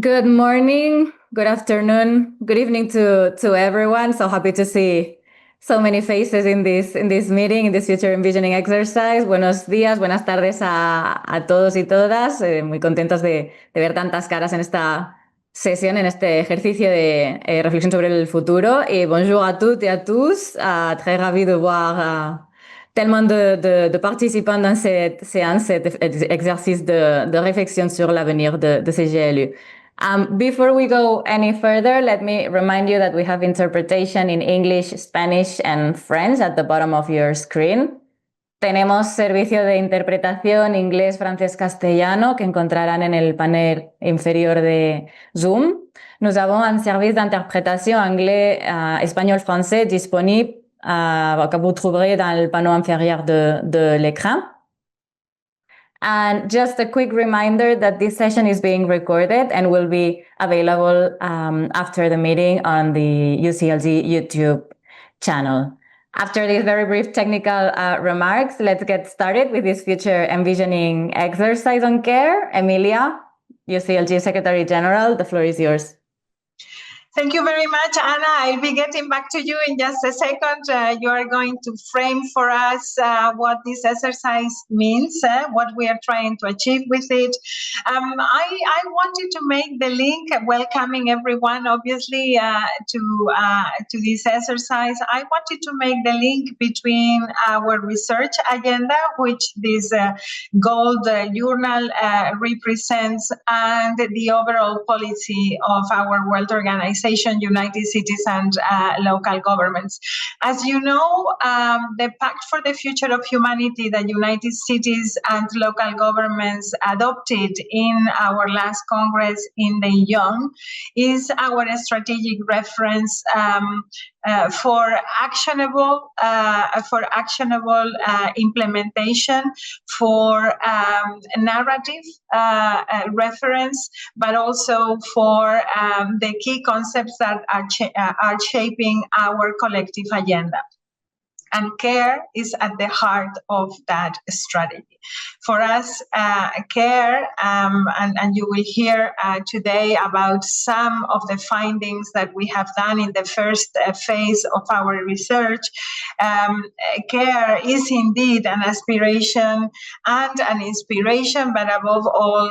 Good morning, good afternoon, good evening to everyone. So happy to see so many faces in this meeting, in this Future Envisioning Exercise. Buenos días, buenas tardes a todos y todas. Muy contentos de ver tantas caras en esta sesión, en este ejercicio de reflexión sobre el futuro. Et bonjour à toutes et à tous. Très ravi de voir tellement de participants dans cette séance, cet exercice de réflexion sur l'avenir de ces GLU. Before we go any further, let me remind you that we have interpretation in English, Spanish, and French at the bottom of your screen. Tenemos servicio de interpretación inglés, francés, castellano que encontrarán en el panel inferior de Zoom. Nous avons un service d'interprétation anglais, espagnol, français disponible que vous trouverez dans le panneau inférieur de l'écran. And just a quick reminder that this session is being recorded and will be available after the meeting on the UCLG YouTube channel. After these very brief technical remarks, let's get started with this Future Envisioning Exercise on Care. Emilia, UCLG Secretary General, the floor is yours. Thank you very much, Anna. I'll be getting back to you in just a second. You are going to frame for us what this exercise means, what we are trying to achieve with it. I wanted to make the link, welcoming everyone, obviously, to this exercise. I wanted to make the link between our research agenda, which this GOLD Journal represents, and the overall policy of our World Organization, United Cities, and local governments. As you know, the Pact for the Future of Humanity that United Cities and local governments adopted in our last Congress in the Young is our strategic reference for actionable implementation, for narrative reference, but also for the key concepts that are shaping our collective agenda. And care is at the heart of that strategy. For us, care, and you will hear today about some of the findings that we have done in the first phase of our research. Care is indeed an aspiration and an inspiration, but above all,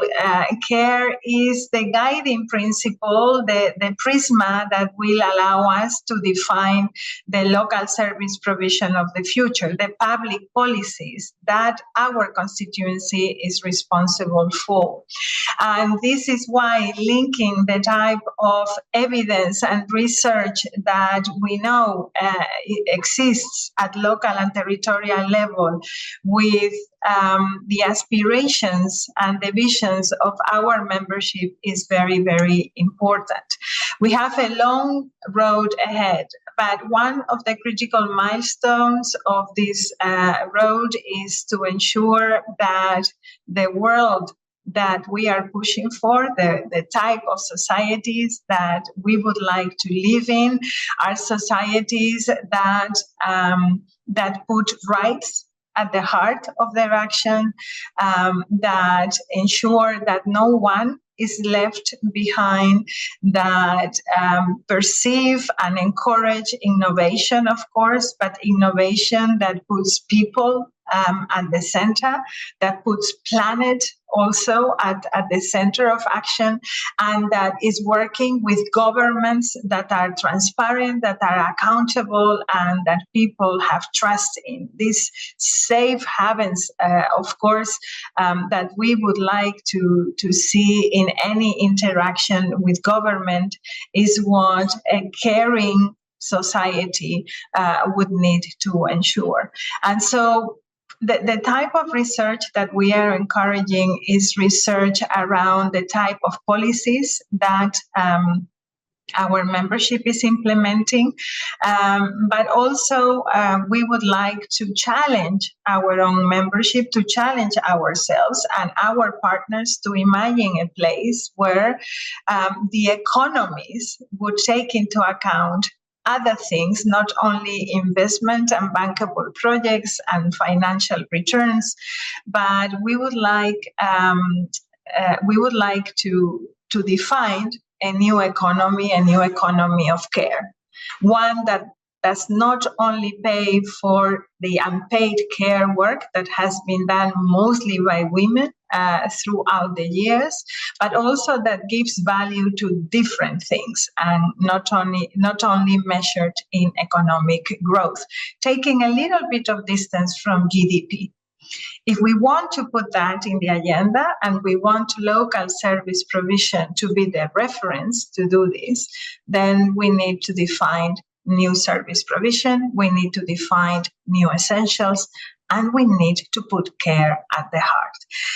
care is the guiding principle, the prisma that will allow us to define the local service provision of the future, the public policies that our constituency is responsible for. And this is why linking the type of evidence and research that we know exists at local and territorial level with the aspirations and the visions of our membership is very, very important. We have a long road ahead, but one of the critical milestones of this road is to ensure that the world that we are pushing for, the type of societies that we would like to live in, are societies that put rights at the heart of their action, that ensure that no one is left behind, that perceive and encourage innovation, of course, but innovation that puts people at the center, that puts planet also at the center of action, and that is working with governments that are transparent, that are accountable, and that people have trust in. These safe havens, of course, that we would like to see in any interaction with government is what a caring society would need to ensure. And so the type of research that we are encouraging is research around the type of policies that our membership is implementing, but also we would like to challenge our own membership, to challenge ourselves and our partners to imagine a place where the economies would take into account other things, not only investment and bankable projects and financial returns, but we would like to to define a new economy of care. One that does not only pay for the unpaid care work that has been done mostly by women throughout the years, but also that gives value to different things and not only measured in economic growth, taking a little bit of distance from GDP. If we want to put that in the agenda and we want local service provision to be the reference to do this, then we need to define new service provision, we need to define new essentials, and we need to put care at the heart.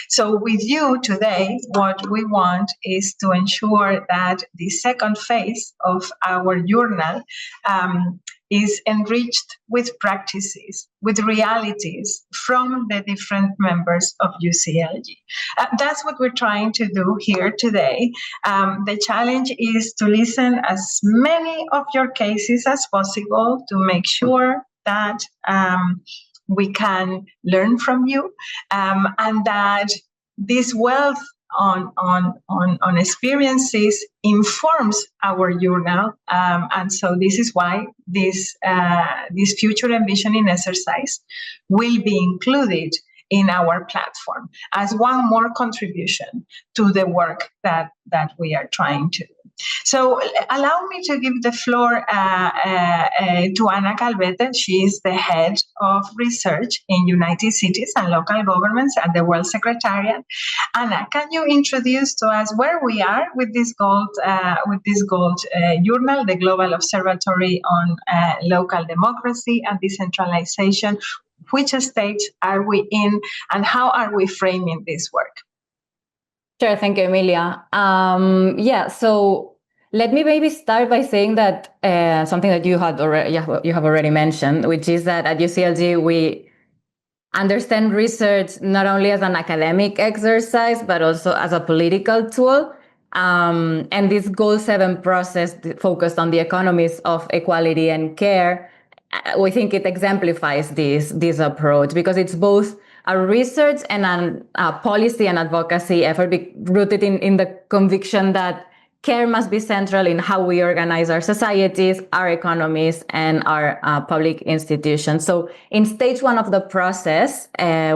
So with you today, what we want is to ensure that the second phase of our journal is enriched with practices, with realities from the different members of UCLG. That's what we're trying to do here today. The challenge is to listen as many of your cases as possible to make sure that we can learn from you and that this wealth on experiences informs our journal, and so this is why this future envisioning exercise will be included in our platform as one more contribution to the work that we are trying to do. So allow me to give the floor to Ana Calvete. She is the head of research in United Cities and Local Governments at the World Secretariat. Ana, can you introduce to us where we are with this GOLD journal, the Global Observatory on Local Democracy and Decentralization? Which stage are we in, and how are we framing this work? Sure, thank you, Emilia. So let me maybe start by saying that something that you have already mentioned, which is that at UCLG we understand research not only as an academic exercise but also as a political tool. And this GOLD VII process focused on the economies of equality and care. We think it exemplifies this approach because it's both a research and a policy and advocacy effort rooted in the conviction that care must be central in how we organize our societies, our economies, and our public institutions. So in stage one of the process,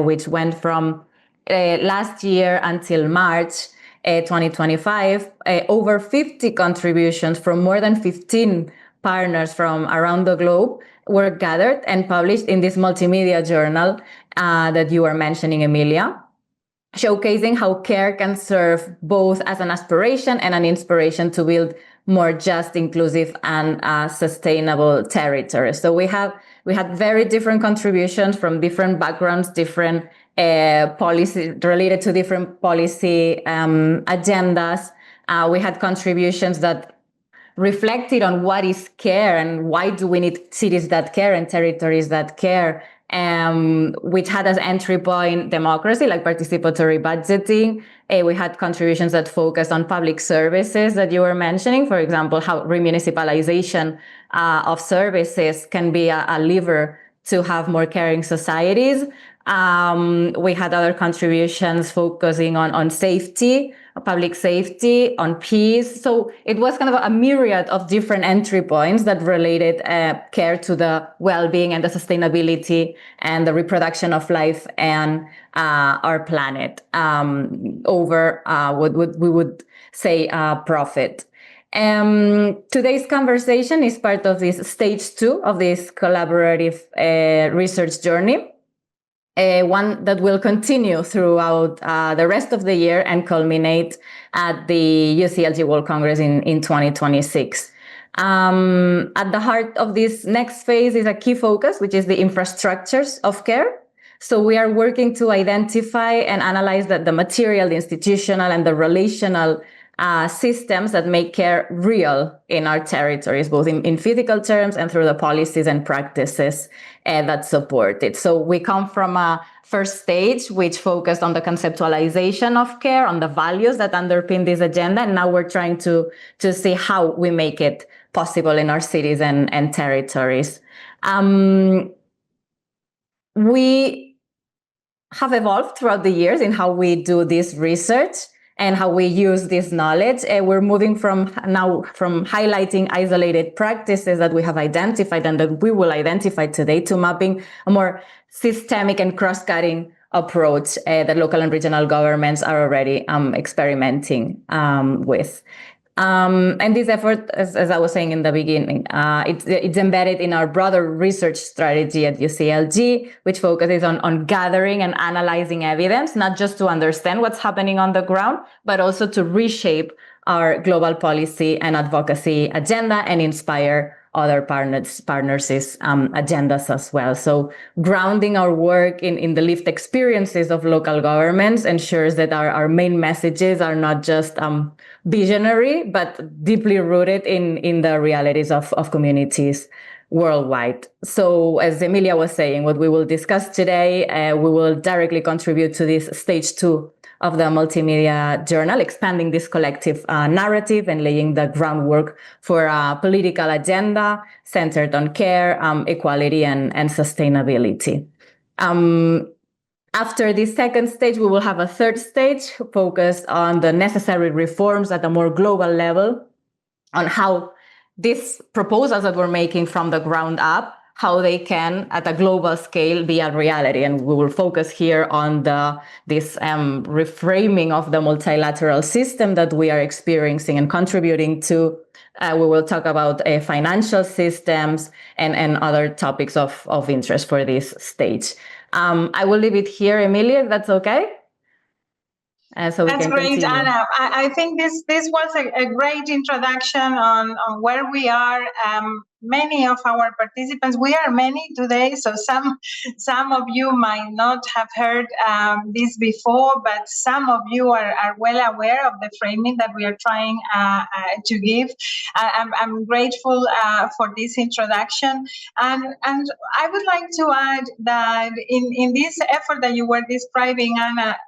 which went from last year until March 2025, over 50 contributions from more than 15 partners from around the globe were gathered and published in this multimedia journal that you were mentioning, Emilia, showcasing how care can serve both as an aspiration and an inspiration to build more just, inclusive, and sustainable territories. So we had very different contributions from different backgrounds, different policy related to different policy agendas. We had contributions that reflected on what is care and why do we need cities that care and territories that care, which had as entry point democracy, like participatory budgeting. We had contributions that focused on public services that you were mentioning, for example, how remunicipalization of services can be a lever to have more caring societies. We had other contributions focusing on safety, public safety, on peace. So it was kind of a myriad of different entry points that related care to the well-being and the sustainability and the reproduction of life and our planet over what we would say profit. Today's conversation is part of this stage 2 of this collaborative research journey. One that will continue throughout the rest of the year and culminate at the UCLG World Congress in 2026. At the heart of this next phase is a key focus, which is the infrastructures of care. So we are working to identify and analyze the material, the institutional, and the relational systems that make care real in our territories, both in physical terms and through the policies and practices that support it. So we come from a first stage, which focused on the conceptualization of care, on the values that underpin this agenda. And now we're trying to see how we make it possible in our cities and territories. We have evolved throughout the years in how we do this research. and how we use this knowledge. We're moving from highlighting isolated practices that we have identified and that we will identify today to mapping a more systemic and cross-cutting approach that local and regional governments are already experimenting with. And this effort, as I was saying in the beginning, it's embedded in our broader research strategy at UCLG, which focuses on gathering and analyzing evidence, not just to understand what's happening on the ground, but also to reshape our global policy and advocacy agenda and inspire other partners' agendas as well. So grounding our work in the lived experiences of local governments ensures that our main messages are not just visionary, but deeply rooted in the realities of communities worldwide. So as Emilia was saying, what we will discuss today, we will directly contribute to this stage 2 of the Multimedia Journal, expanding this collective narrative and laying the groundwork for a political agenda centered on care, equality, and sustainability. After this second stage, we will have a third stage focused on the necessary reforms at a more global level, on how these proposals that we're making from the ground up, how they can, at a global scale, be a reality. And we will focus here on this reframing of the multilateral system that we are experiencing and contributing to. We will talk about financial systems and other topics of interest for this stage. I will leave it here, Emilia, if that's okay. So that's great, continue. Anna. I think this was a great introduction on where we are. Many of our participants, we are many today, so some of you might not have heard this before, but some of you are well aware of the framing that we are trying to give. I'm grateful for this introduction, and I would like to add that in this effort that you were describing, Anna,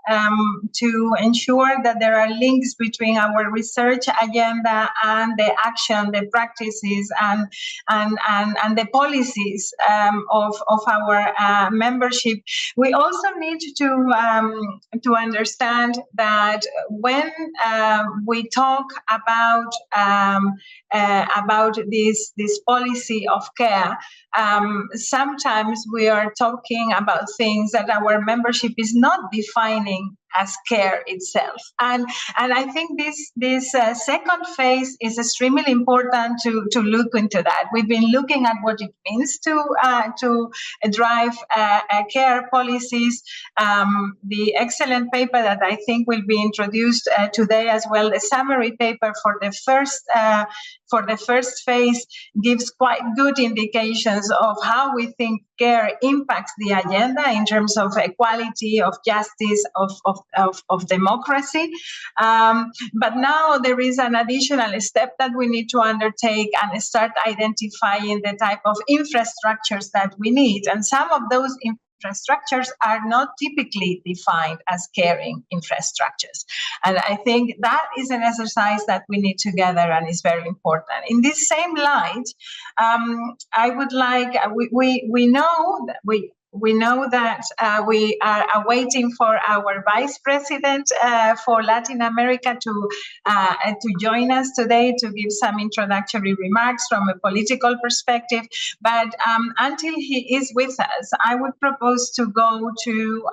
to ensure that there are links between our research agenda and the action, the practices, and the policies of our membership. We also need to understand that when we talk about this policy of care, sometimes we are talking about things that our membership is not defining as care itself, and I think this second phase is extremely important to look into that. We've been looking at what it means to drive care policies. The excellent paper that I think will be introduced today as well, the summary paper for the first phase, gives quite good indications of how we think care impacts the agenda in terms of equality, of justice, of democracy. But now there is an additional step that we need to undertake and start identifying the type of infrastructures that we need. And some of those infrastructures are not typically defined as caring infrastructures. And I think that is an exercise that we need together and is very important. In this same light, I would like, we know that we are awaiting for our Vice President for Latin America to join us today to give some introductory remarks from a political perspective. But until he is with us, I would propose to go to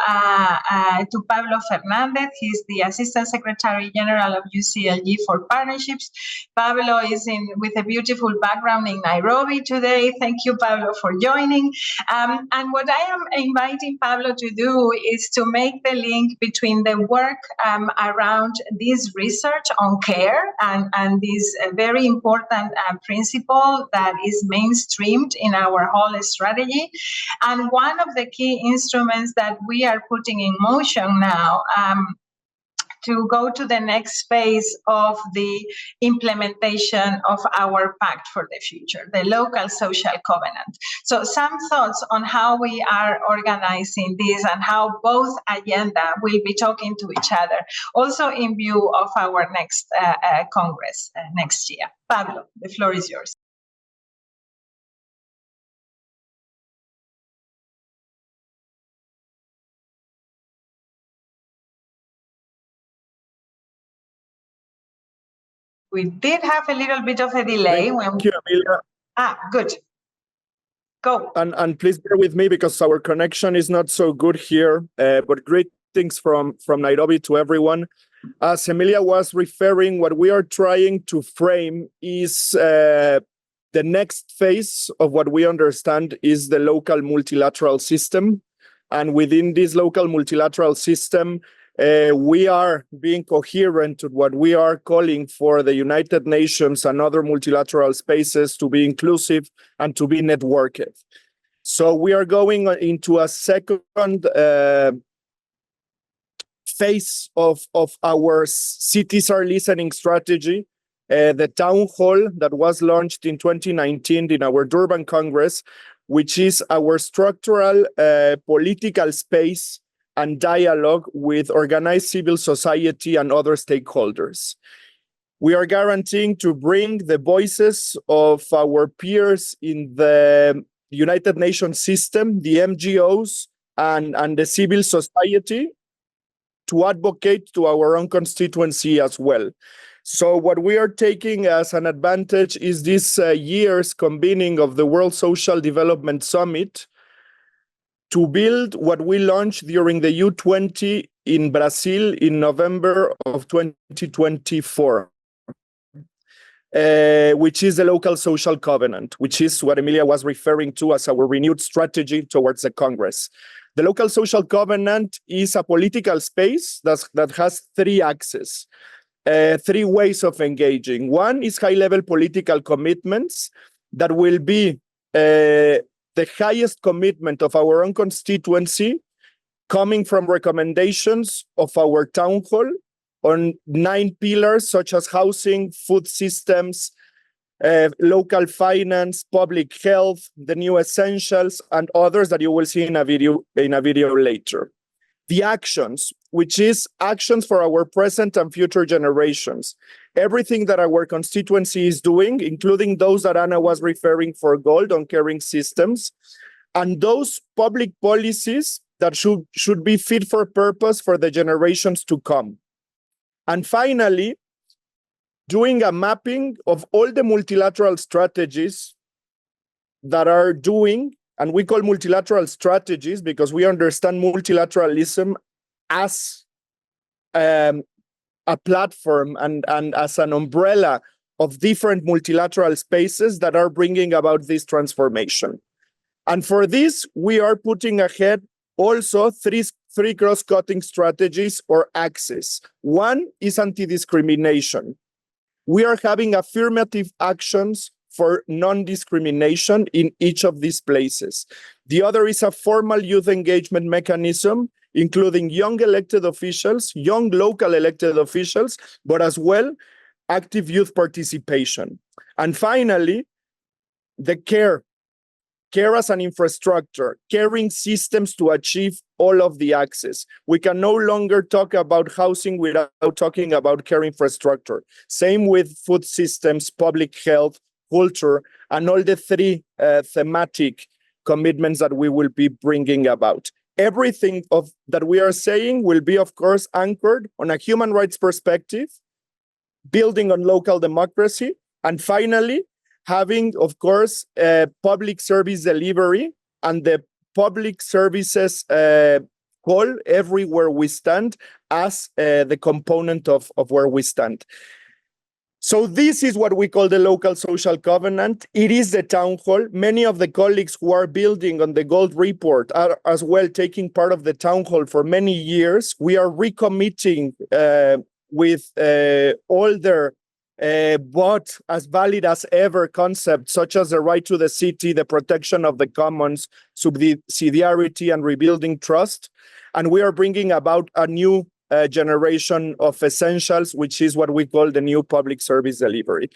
Pablo Fernandez. He's the Assistant Secretary General of UCLG for Partnerships. Pablo is with a beautiful background in Nairobi today. Thank you, Pablo, for joining. And what I am inviting Pablo to do is to make the link between the work around this research on care and this very important principle that is mainstreamed in our whole strategy. And one of the key instruments that we are putting in motion now to go to the next phase of the implementation of our Pact for the Future, the local social covenant. So some thoughts on how we are organizing this and how both agenda will be talking to each other, also in view of our next Congress next year. Pablo, the floor is yours. We did have a little bit of a delay. Thank you, Emilia. Good. Go. And please bear with me because our connection is not so good here, but greetings from Nairobi to everyone. As Emilia was referring, what we are trying to frame is the next phase of what we understand is the local multilateral system. And within this local multilateral system, we are being coherent to what we are calling for the United Nations and other multilateral spaces to be inclusive and to be networked. So we are going into a second phase of our cities are listening strategy, the town hall that was launched in 2019 in our Durban Congress, which is our structural political space and dialogue with organized civil society and other stakeholders. We are guaranteeing to bring the voices of our peers in the United Nations system, the NGOs, and the civil society to advocate to our own constituency as well. So what we are taking as an advantage is this year's convening of the World Social Development Summit to build what we launched during the U20 in Brazil in November of 2024, which is the local social covenant, which is what Emilia was referring to as our renewed strategy towards the Congress. The local social covenant is a political space that has three axes, three ways of engaging. One is high-level political commitments that will be the highest commitment of our own constituency coming from recommendations of our town hall on 9 pillars such as housing, food systems, local finance, public health, the new essentials, and others that you will see in a video later. The actions, which is actions for our present and future generations. Everything that our constituency is doing, including those that Anna was referring for GOLD on caring systems, and those public policies that should be fit for purpose for the generations to come. And finally, doing a mapping of all the multilateral strategies that are doing, and we call multilateral strategies because we understand multilateralism as a platform and as an umbrella of different multilateral spaces that are bringing about this transformation. And for this, we are putting ahead also three cross-cutting strategies or axes. One is anti-discrimination. We are having affirmative actions for non-discrimination in each of these places. The other is a formal youth engagement mechanism, including young elected officials, young local elected officials, but as well, active youth participation. And finally, the care as an infrastructure, caring systems to achieve all of the access. We can no longer talk about housing without talking about care infrastructure. Same with food systems, public health, culture, and all the three thematic commitments that we will be bringing about. Everything that we are saying will be, of course, anchored on a human rights perspective, building on local democracy, and finally, having, of course, public service delivery and the public services call everywhere we stand as the component of where we stand. So this is what we call the local social covenant. It is the town hall. Many of the colleagues who are building on the GOLD report are as well taking part of the town hall for many years. We are recommitting with all their but as valid as ever concepts such as the right to the city, the protection of the commons, subsidiarity, and rebuilding trust. And we are bringing about a new generation of essentials, which is what we call the new public service delivery.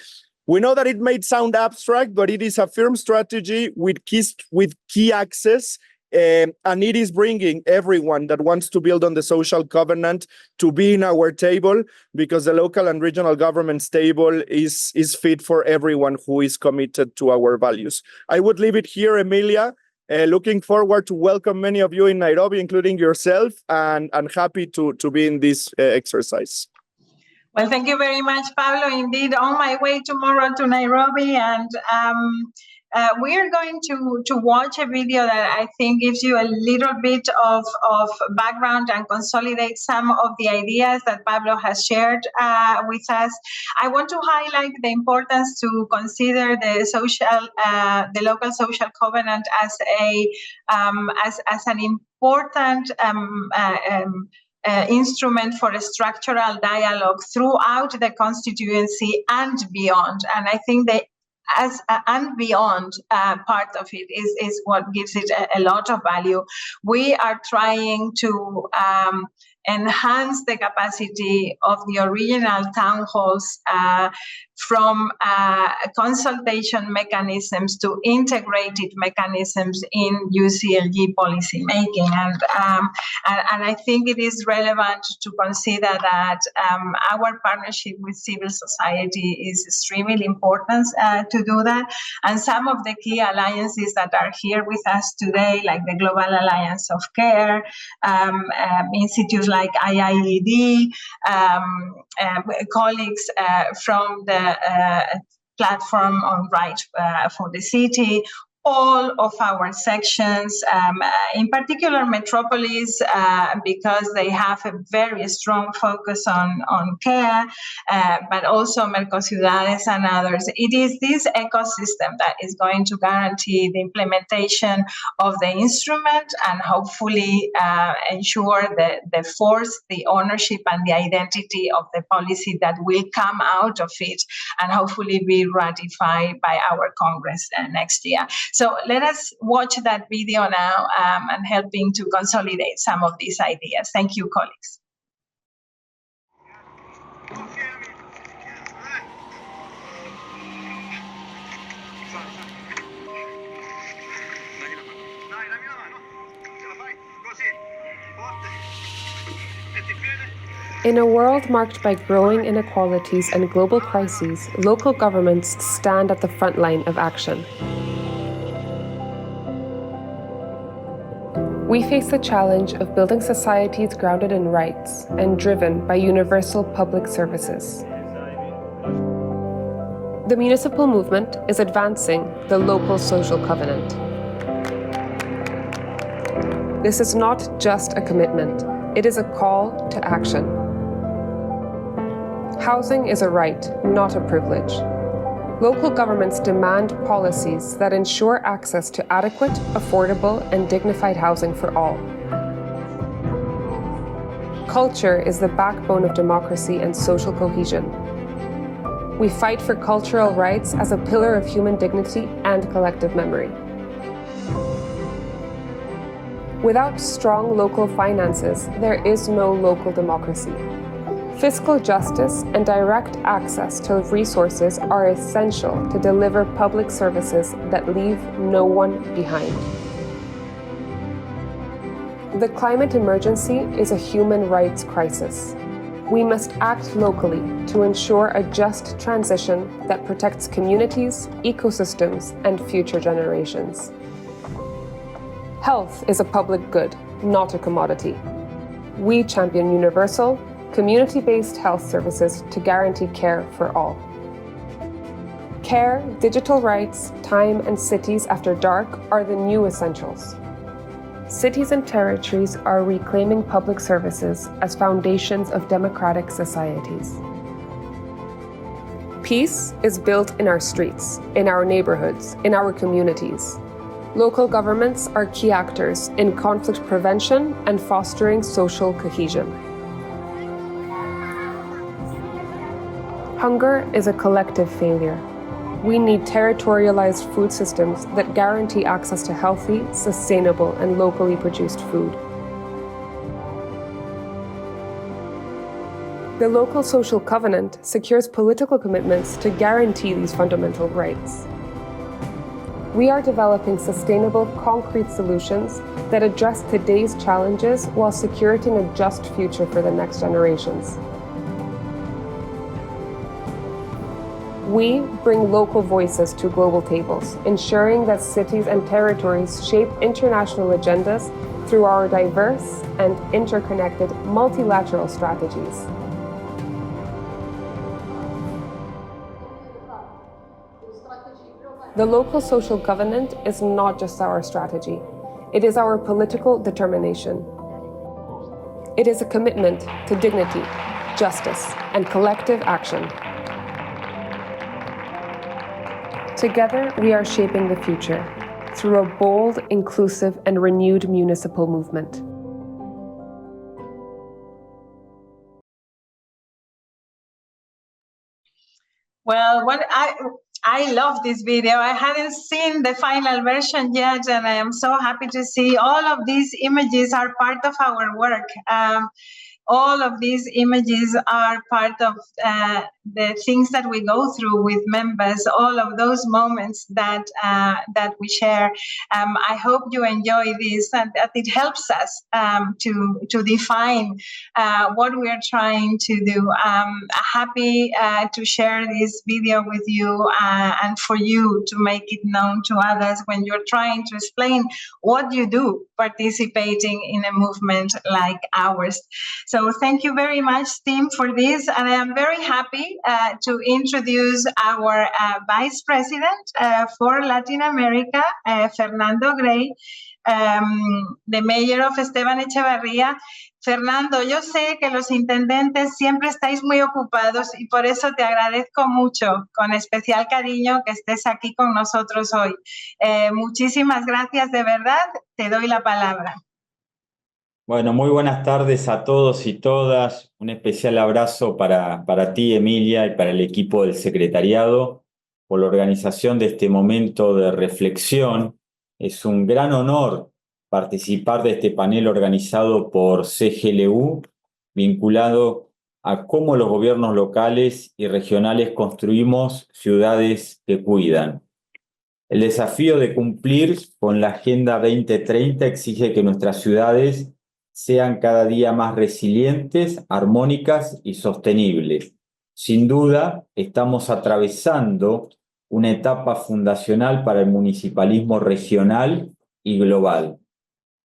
We know that it may sound abstract, but it is a firm strategy with key access, and it is bringing everyone that wants to build on the social covenant to be in our table, because the local and regional government's table is fit for everyone who is committed to our values. I would leave it here, Emilia. Looking forward to welcome many of you in Nairobi, including yourself, and happy to be in this exercise. Well, thank you very much, Pablo. Indeed, on my way tomorrow to Nairobi, and we are going to watch a video that I think gives you a little bit of background and consolidate some of the ideas that Pablo has shared with us. I want to highlight the importance to consider the local social covenant as an important instrument for a structural dialogue throughout the constituency and beyond. And I think the and beyond part of it is what gives it a lot of value. We are trying to enhance the capacity of the original town halls from consultation mechanisms to integrated mechanisms in UCLG policy making. And I think it is relevant to consider that our partnership with civil society is extremely important to do that. And some of the key alliances that are here with us today, like the Global Alliance of Care, institutes like IIED, colleagues from the platform on Right for the City, all of our sections, in particular Metropolis, because they have a very strong focus on care, but also Mercociudades and others. It is this ecosystem that is going to guarantee the implementation of the instrument and hopefully ensure the force, the ownership, and the identity of the policy that will come out of it and hopefully be ratified by our Congress next year. So let us watch that video now and helping to consolidate some of these ideas. Thank you, colleagues. In a world marked by growing inequalities and global crises, local governments stand at the front line of action. We face the challenge of building societies grounded in rights and driven by universal public services. The municipal movement is advancing the local social covenant. This is not just a commitment, it is a call to action. Housing is a right, not a privilege. Local governments demand policies that ensure access to adequate, affordable, and dignified housing for all. Culture is the backbone of democracy and social cohesion. We fight for cultural rights as a pillar of human dignity and collective memory. Without strong local finances, there is no local democracy. Fiscal justice and direct access to resources are essential to deliver public services that leave no one behind. The climate emergency is a human rights crisis. We must act locally to ensure a just transition that protects communities, ecosystems, and future generations. Health is a public good, not a commodity. We champion universal, community-based health services to guarantee care for all. Care, digital rights, time, and cities after dark are the new essentials. Cities and territories are reclaiming public services as foundations of democratic societies. Peace is built in our streets, in our neighborhoods, in our communities. Local governments are key actors in conflict prevention and fostering social cohesion. Hunger is a collective failure. We need territorialized food systems that guarantee access to healthy, sustainable, and locally produced food. The local social covenant secures political commitments to guarantee these fundamental rights. We are developing sustainable, concrete solutions that address today's challenges while securing a just future for the next generations. We bring local voices to global tables, ensuring that cities and territories shape international agendas through our diverse and interconnected multilateral strategies. The local social covenant is not just our strategy, it is our political determination. It is a commitment to dignity, justice, and collective action. Together, we are shaping the future through a bold, inclusive, and renewed municipal movement. Well, I love this video. I hadn't seen the final version yet, and I am so happy to see all of these images are part of our work. All of these images are part of the things that we go through with members, all of those moments that we share. I hope you enjoy this and that it helps us to define what we are trying to do. Happy to share this video with you and for you to make it known to others when you're trying to explain what you do participating in a movement like ours. So thank you very much, Tim, for this. And I am very happy to introduce our Vice President for Latin America, Fernando Gray, the Mayor of Esteban Echevarría. Fernando, yo sé que los intendentes siempre estáis muy ocupados y por eso te agradezco mucho, con especial cariño, que estés aquí con nosotros hoy. Muchísimas gracias, de verdad. Te doy la palabra. Bueno, muy buenas tardes a todos y todas. Un especial abrazo para ti, Emilia, y para el equipo del secretariado por la organización de este momento de reflexión. Es un gran honor participar de este panel organizado por CGLU, vinculado a cómo los gobiernos locales y regionales construimos ciudades que cuidan. El desafío de cumplir con la Agenda 2030 exige que nuestras ciudades sean cada día más resilientes, armónicas y sostenibles. Sin duda, estamos atravesando una etapa fundacional para el municipalismo regional y global,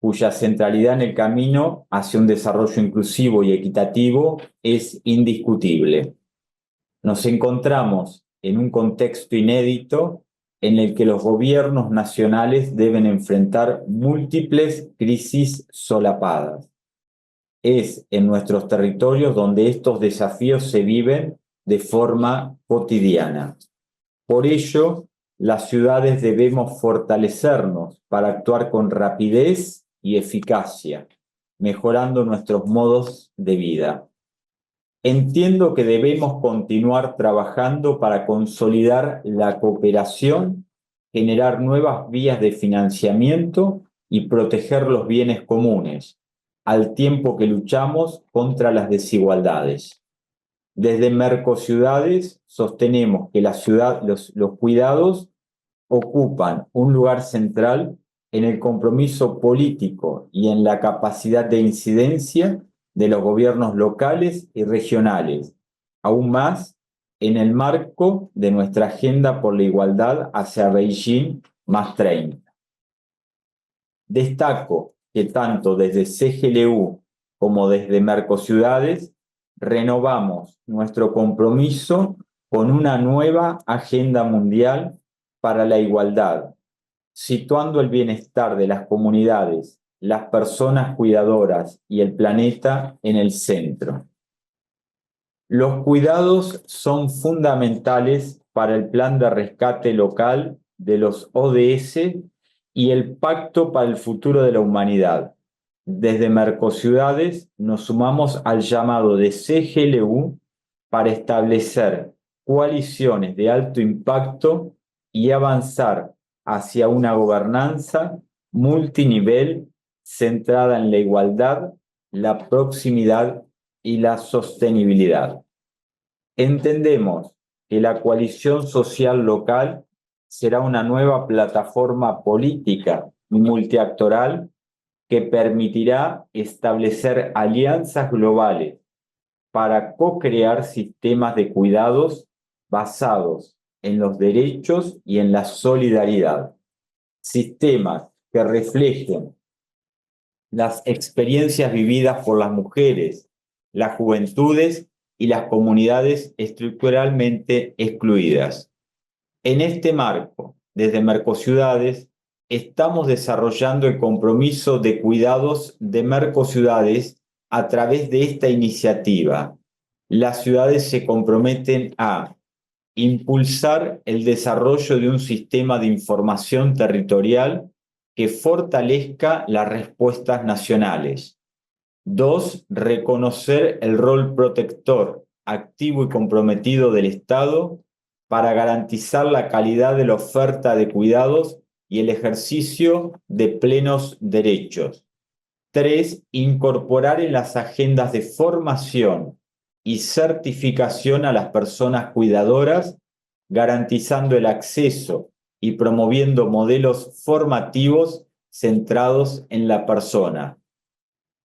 cuya centralidad en el camino hacia un desarrollo inclusivo y equitativo es indiscutible. Nos encontramos en un contexto inédito en el que los gobiernos nacionales deben enfrentar múltiples crisis solapadas. Es en nuestros territorios donde estos desafíos se viven de forma cotidiana. Por ello, las ciudades debemos fortalecernos para actuar con rapidez y eficacia, mejorando nuestros modos de vida. Entiendo que debemos continuar trabajando para consolidar la cooperación, generar nuevas vías de financiamiento y proteger los bienes comunes, al tiempo que luchamos contra las desigualdades. Desde Mercociudades sostenemos que los cuidados ocupan un lugar central en el compromiso político y en la capacidad de incidencia de los gobiernos locales y regionales, aún más en el marco de nuestra Agenda por la Igualdad hacia Beijing +30. Destaco que tanto desde CGLU como desde Mercociudades renovamos nuestro compromiso con una nueva Agenda Mundial para la Igualdad, situando el bienestar de las comunidades, las personas cuidadoras y el planeta en el centro. Los cuidados son fundamentales para el plan de rescate local de los ODS y el Pacto para el Futuro de la Humanidad. Desde Mercociudades nos sumamos al llamado de CGLU para establecer coaliciones de alto impacto y avanzar hacia una gobernanza multinivel centrada en la igualdad, la proximidad y la sostenibilidad. Entendemos que la coalición social local será una nueva plataforma política y multiactoral que permitirá establecer alianzas globales para co-crear sistemas de cuidados basados en los derechos y en la solidaridad. Sistemas que reflejen las experiencias vividas por las mujeres, las juventudes y las comunidades estructuralmente excluidas. En este marco, desde Mercociudades, estamos desarrollando el compromiso de cuidados de Mercociudades a través de esta iniciativa. Las ciudades se comprometen a impulsar el desarrollo de un sistema de información territorial que fortalezca las respuestas nacionales. 2. Reconocer el rol protector, activo y comprometido del Estado para garantizar la calidad de la oferta de cuidados y el ejercicio de plenos derechos. 3. Incorporar en las agendas de formación y certificación a las personas cuidadoras, garantizando el acceso y promoviendo modelos formativos centrados en la persona.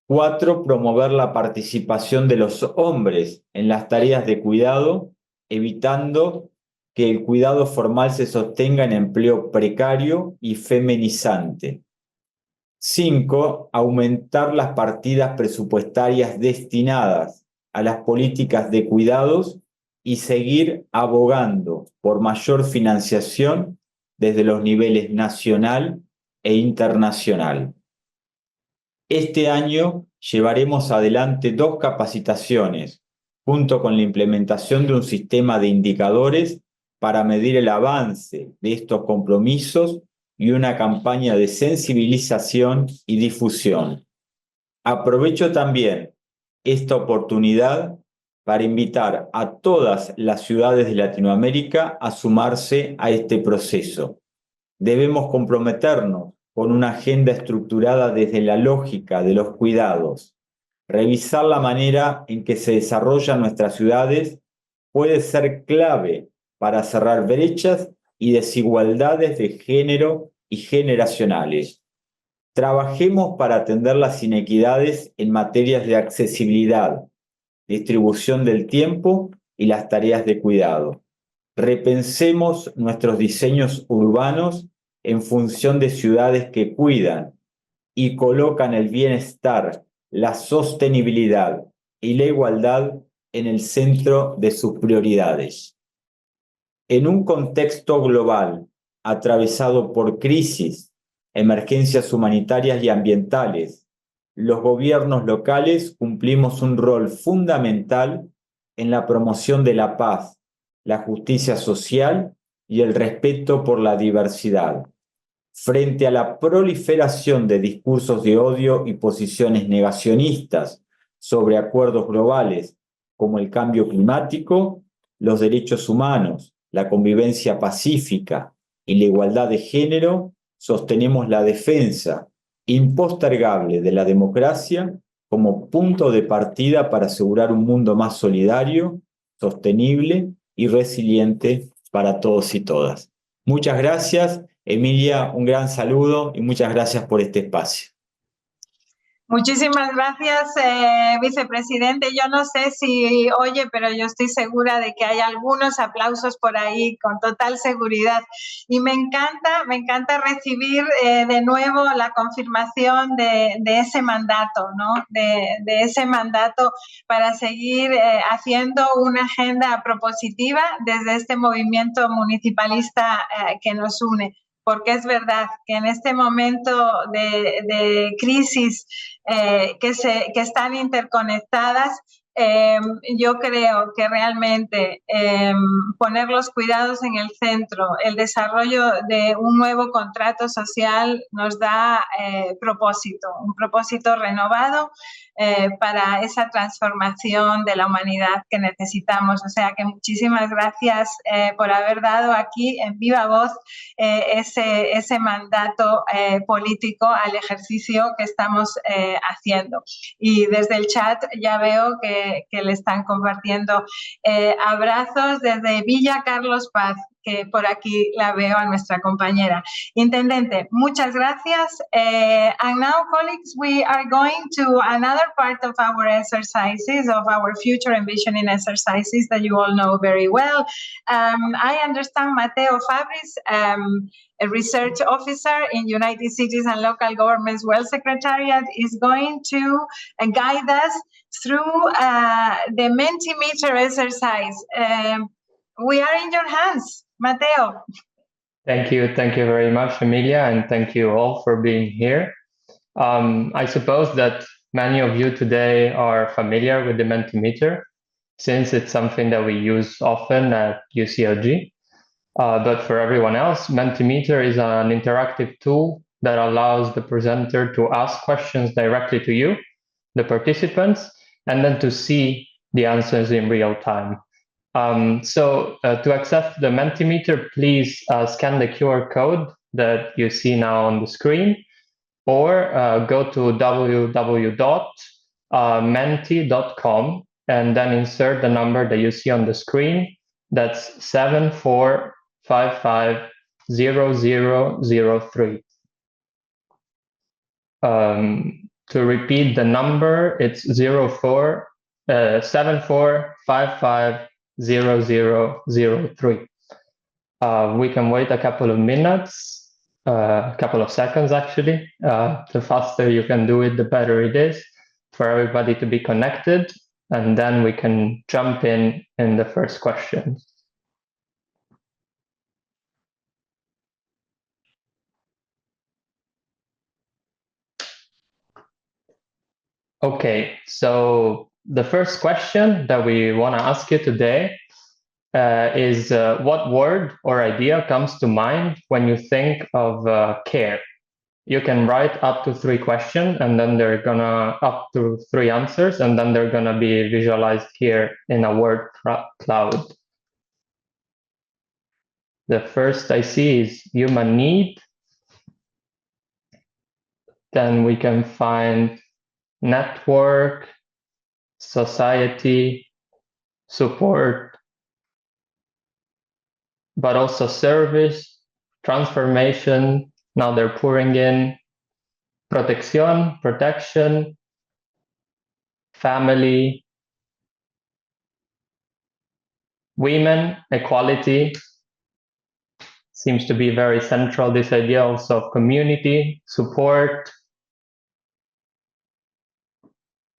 4. Promover la participación de los hombres en las tareas de cuidado, evitando que el cuidado formal se sostenga en empleo precario y feminizante. 5. Aumentar las partidas presupuestarias destinadas a las políticas de cuidados y seguir abogando por mayor financiación desde los niveles nacional e internacional. Este año llevaremos adelante 2 capacitaciones, junto con la implementación de un sistema de indicadores para medir el avance de estos compromisos y una campaña de sensibilización y difusión. Aprovecho también esta oportunidad para invitar a todas las ciudades de Latinoamérica a sumarse a este proceso. Debemos comprometernos con una agenda estructurada desde la lógica de los cuidados. Revisar la manera en que se desarrollan nuestras ciudades puede ser clave para cerrar brechas y desigualdades de género y generacionales. Trabajemos para atender las inequidades en materias de accesibilidad, distribución del tiempo y las tareas de cuidado. Repensemos nuestros diseños urbanos en función de ciudades que cuidan y colocan el bienestar, la sostenibilidad y la igualdad en el centro de sus prioridades. En un contexto global atravesado por crisis, emergencias humanitarias y ambientales, los gobiernos locales cumplimos un rol fundamental en la promoción de la paz, la justicia social y el respeto por la diversidad. Frente a la proliferación de discursos de odio y posiciones negacionistas sobre acuerdos globales como el cambio climático, los derechos humanos, la convivencia pacífica y la igualdad de género, sostenemos la defensa impostergable de la democracia como punto de partida para asegurar un mundo más solidario, sostenible y resiliente para todos y todas. Muchas gracias, Emilia, un gran saludo y muchas gracias por este espacio. Muchísimas gracias, vicepresidente. Yo no sé si oye, pero yo estoy segura de que hay algunos aplausos por ahí con total seguridad. Y me encanta recibir de nuevo la confirmación de ese mandato, ¿no? De ese mandato para seguir haciendo una agenda propositiva desde este movimiento municipalista que nos une. Porque es verdad que en este momento de crisis que están interconectadas, yo creo que realmente poner los cuidados en el centro, el desarrollo de un nuevo contrato social nos da un propósito renovado para esa transformación de la humanidad que necesitamos. O sea que muchísimas gracias por haber dado aquí en viva voz ese mandato político al ejercicio que estamos haciendo. Y desde el chat ya veo que le están compartiendo abrazos desde Villa Carlos Paz, que por aquí la veo a nuestra compañera. Intendente, muchas gracias. And now, colleagues, we are going to another part of our exercises, of our Future Envisioning Exercises that you all know very well. I understand Mateo Fabris, a research officer in United Cities and Local Governments Well Secretariat, is going to guide us through the Mentimeter exercise. We are in your hands, Mateo. Thank you very much, Emilia, and thank you all for being here. I suppose that many of you today are familiar with the Mentimeter, since it's something that we use often at UCLG. But for everyone else, Mentimeter is an interactive tool that allows the presenter to ask questions directly to you, the participants, and then to see the answers in real time. So to access the Mentimeter, please scan the QR code that you see now on the screen, or go to www.menti.com and then insert the number that you see on the screen. That's 74550003. To repeat the number, it's 74550003. We can wait a couple of minutes, a couple of seconds actually. The faster you can do it, the better it is for everybody to be connected. And then we can jump in the first question. Okay, so the first question that we want to ask you today is what word or idea comes to mind when you think of care? You can write up to 3 questions, and then they're gonna up to 3 answers, and then they're gonna be visualized here in a word cloud. The first I see is human need. Then we can find network, society, support, but also service, transformation. Now they're pouring in protección, protection, family, women, equality. Seems to be very central, this idea also of community, support,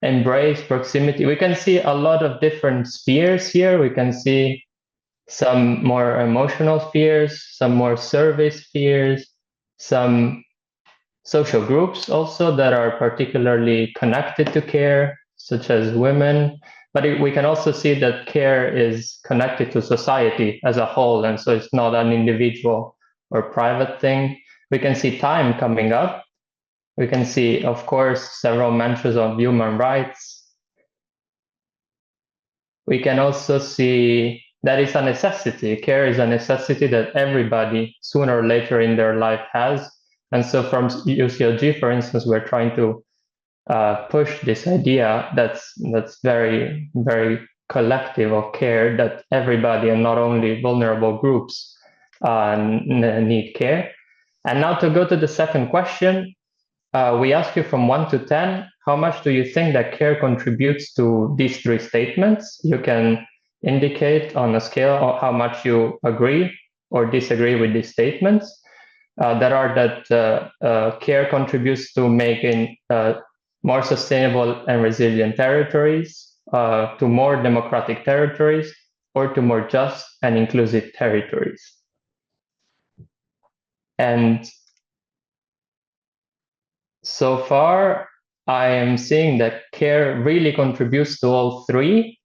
embrace, proximity. We can see a lot of different spheres here. We can see some more emotional spheres, some more service spheres, some social groups also that are particularly connected to care, such as women. But we can also see that care is connected to society as a whole, and so it's not an individual or private thing. We can see time coming up. We can see, of course, several mentions of human rights. We can also see that it's a necessity. Care is a necessity that everybody, sooner or later in their life, has. And so from UCLG, for instance, we're trying to push this idea that's very, very collective of care, that everybody and not only vulnerable groups need care. And now to go to the second question, we ask you from 1 to 10, how much do you think that care contributes to these 3 statements? You can indicate on a scale of how much you agree or disagree with these statements. That are that care contributes to making more sustainable and resilient territories, to more democratic territories, or to more just and inclusive territories. And so far, I am seeing that care really contributes to all 3.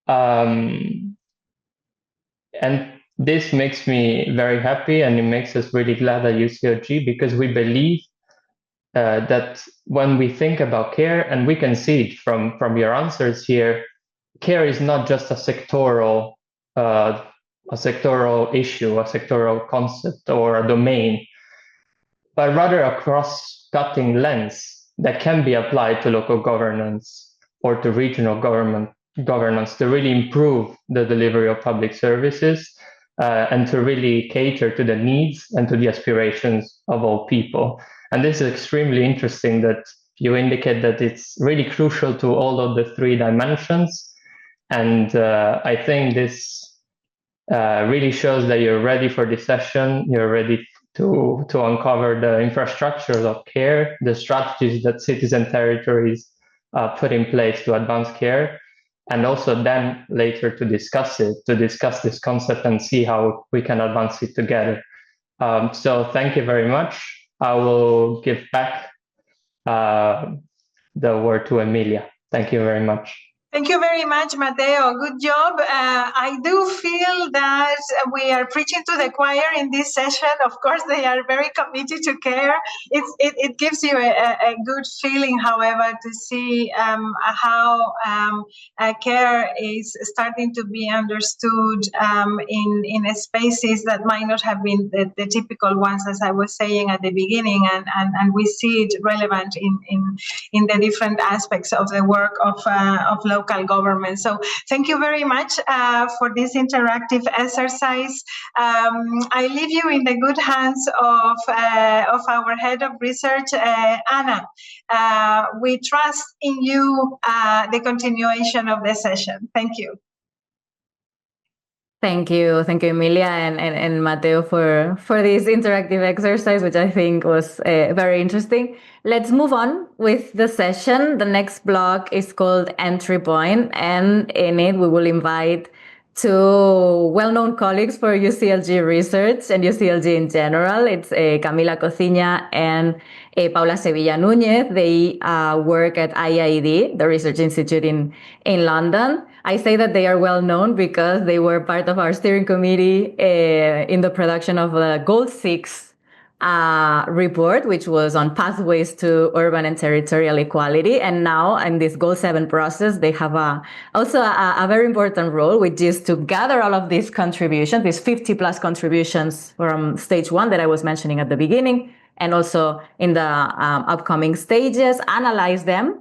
And this makes me very happy, and it makes us really glad at UCLG, because we believe that when we think about care, and we can see it from your answers here, care is not just a sectoral issue, a sectoral concept or a domain, but rather a cross-cutting lens that can be applied to local governance or to regional governance to really improve the delivery of public services and to really cater to the needs and to the aspirations of all people. And this is extremely interesting that you indicate that it's really crucial to all of the 3 dimensions. And I think this really shows that you're ready for this session. You're ready to uncover the infrastructures of care, the strategies that cities and territories put in place to advance care. and also then later to discuss this concept and see how we can advance it together. So thank you very much. I will give back the word to Emilia. Thank you very much. Thank you very much, Mateo. Good job. I do feel that we are preaching to the choir in this session. Of course, they are very committed to care. It gives you a good feeling, however, to see how care is starting to be understood in spaces that might not have been the typical ones, as I was saying at the beginning, and we see it relevant in the different aspects of the work of local government. So thank you very much for this interactive exercise. I leave you in the good hands of our head of research, Anna. We trust in you the continuation of the session. Thank you. Thank you, Emilia and Mateo for this interactive exercise, which I think was very interesting. Let's move on with the session. The next block is called Entry Point, and in it we will invite two well-known colleagues for UCLG research and UCLG in general. It's Camila Cociña and Paula Sevilla Núñez. They work at IIED, the Research Institute in London. I say that they are well-known because they were part of our steering committee in the production of the GOLD VI report, which was on pathways to urban and territorial equality. And now in this GOLD VII process, they have also a very important role, which is to gather all of these contributions, these 50 plus contributions from stage 1 that I was mentioning at the beginning, and also in the upcoming stages, analyze them,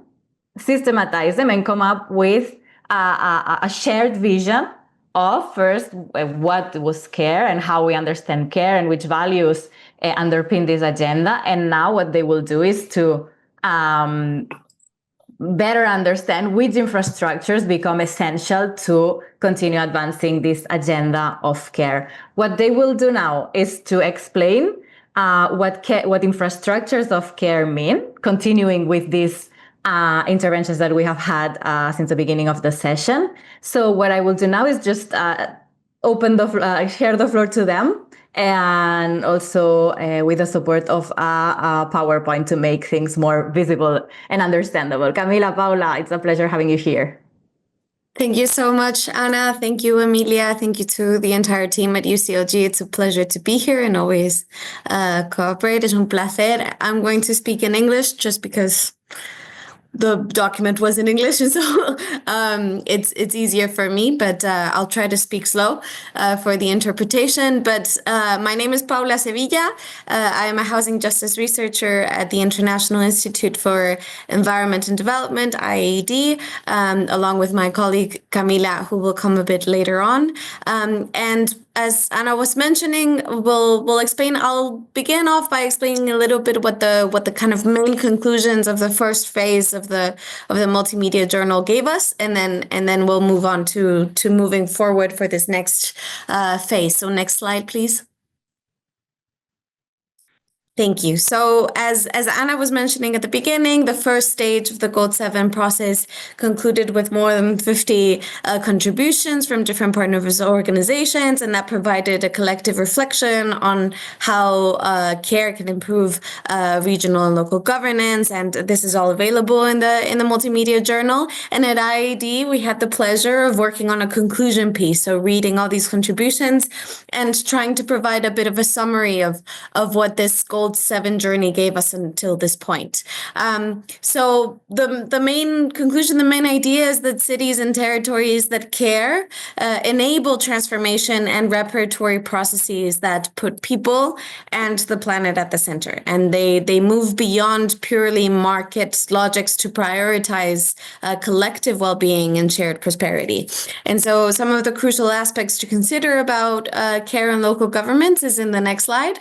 systematize them, and come up with a shared vision of first what was care and how we understand care and which values underpin this agenda. And now what they will do is to better understand which infrastructures become essential to continue advancing this agenda of care. What they will do now is to explain what infrastructures of care mean, continuing with these interventions that we have had since the beginning of the session. So what I will do now is just share the floor to them, and also with the support of a PowerPoint to make things more visible and understandable. Camila, Paula, it's a pleasure having you here. Thank you so much, Ana. Thank you, Emilia. Thank you to the entire team at UCLG. It's a pleasure to be here and always cooperate. Es un placer. I'm going to speak in English just because the document was in English, and so it's easier for me, but I'll try to speak slow for the interpretation. But my name is Paula Sevilla. I am a housing justice researcher at the International Institute for Environment and Development, IIED, along with my colleague Camila, who will come a bit later on. And as Anna was mentioning, we'll explain. I'll begin off by explaining a little bit what the kind of main conclusions of the first phase of the multimedia journal gave us, and then we'll move on to moving forward for this next phase. So next slide, please. Thank you. So as Anna was mentioning at the beginning, the first stage of the GOLD VII process concluded with more than 50 contributions from different partners organizations, and that provided a collective reflection on how care can improve regional and local governance. And this is all available in the Multimedia Journal. And at IIED, we had the pleasure of working on a conclusion piece, so reading all these contributions and trying to provide a bit of a summary of what this GOLD VII journey gave us until this point. So the main conclusion, the main idea is that cities and territories that care enable transformation and reparatory processes that put people and the planet at the center. And they move beyond purely market logics to prioritize collective well-being and shared prosperity. And so some of the crucial aspects to consider about care and local governments is in the next slide,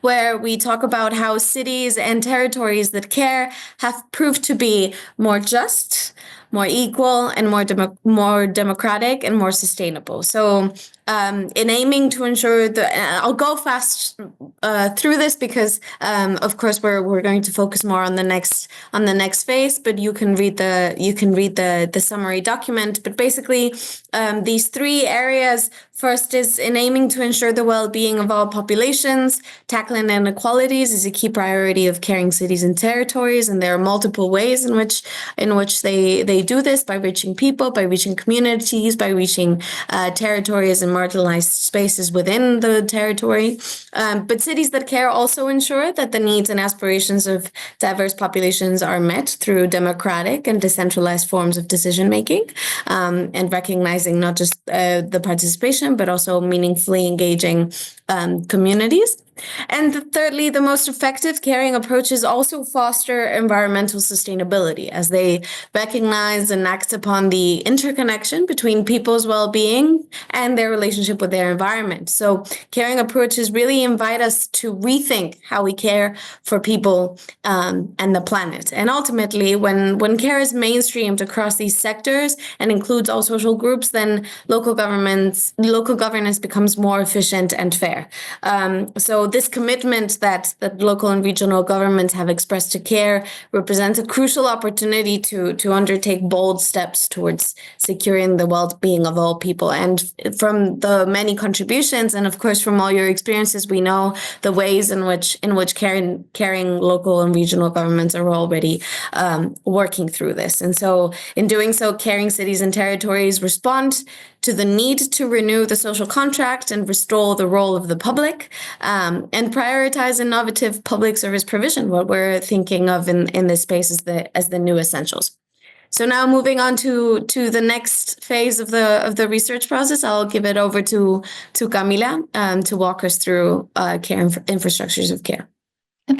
where we talk about how cities and territories that care have proved to be more just, more equal, and more democratic and more sustainable. So in aiming to ensure I'll go fast through this because, of course, we're going to focus more on the next phase. But you can read the summary document. But basically, these three areas. First is in aiming to ensure the well-being of all populations. Tackling inequalities is a key priority of caring cities and territories, and there are multiple ways in which they do this, by reaching people, by reaching communities, by reaching territories and marginalized spaces within the territory. But cities that care also ensure that the needs and aspirations of diverse populations are met through democratic and decentralized forms of decision-making, and recognizing not just the participation, but also meaningfully engaging communities. And thirdly, the most effective caring approaches also foster environmental sustainability as they recognize and act upon the interconnection between people's well-being and their relationship with their environment. So caring approaches really invite us to rethink how we care for people and the planet. And ultimately, when care is mainstreamed across these sectors and includes all social groups, then local governance becomes more efficient and fair. So this commitment that local and regional governments have expressed to care represents a crucial opportunity to undertake bold steps towards securing the well-being of all people. And from the many contributions, and of course from all your experiences, we know the ways in which caring local and regional governments are already working through this. And so in doing so, caring cities and territories respond to the need to renew the social contract and restore the role of the public, and prioritize innovative public service provision, what we're thinking of in this space as the new essentials. So now moving on to the next phase of the research process, I'll give it over to Camila to walk us through care infrastructures of care.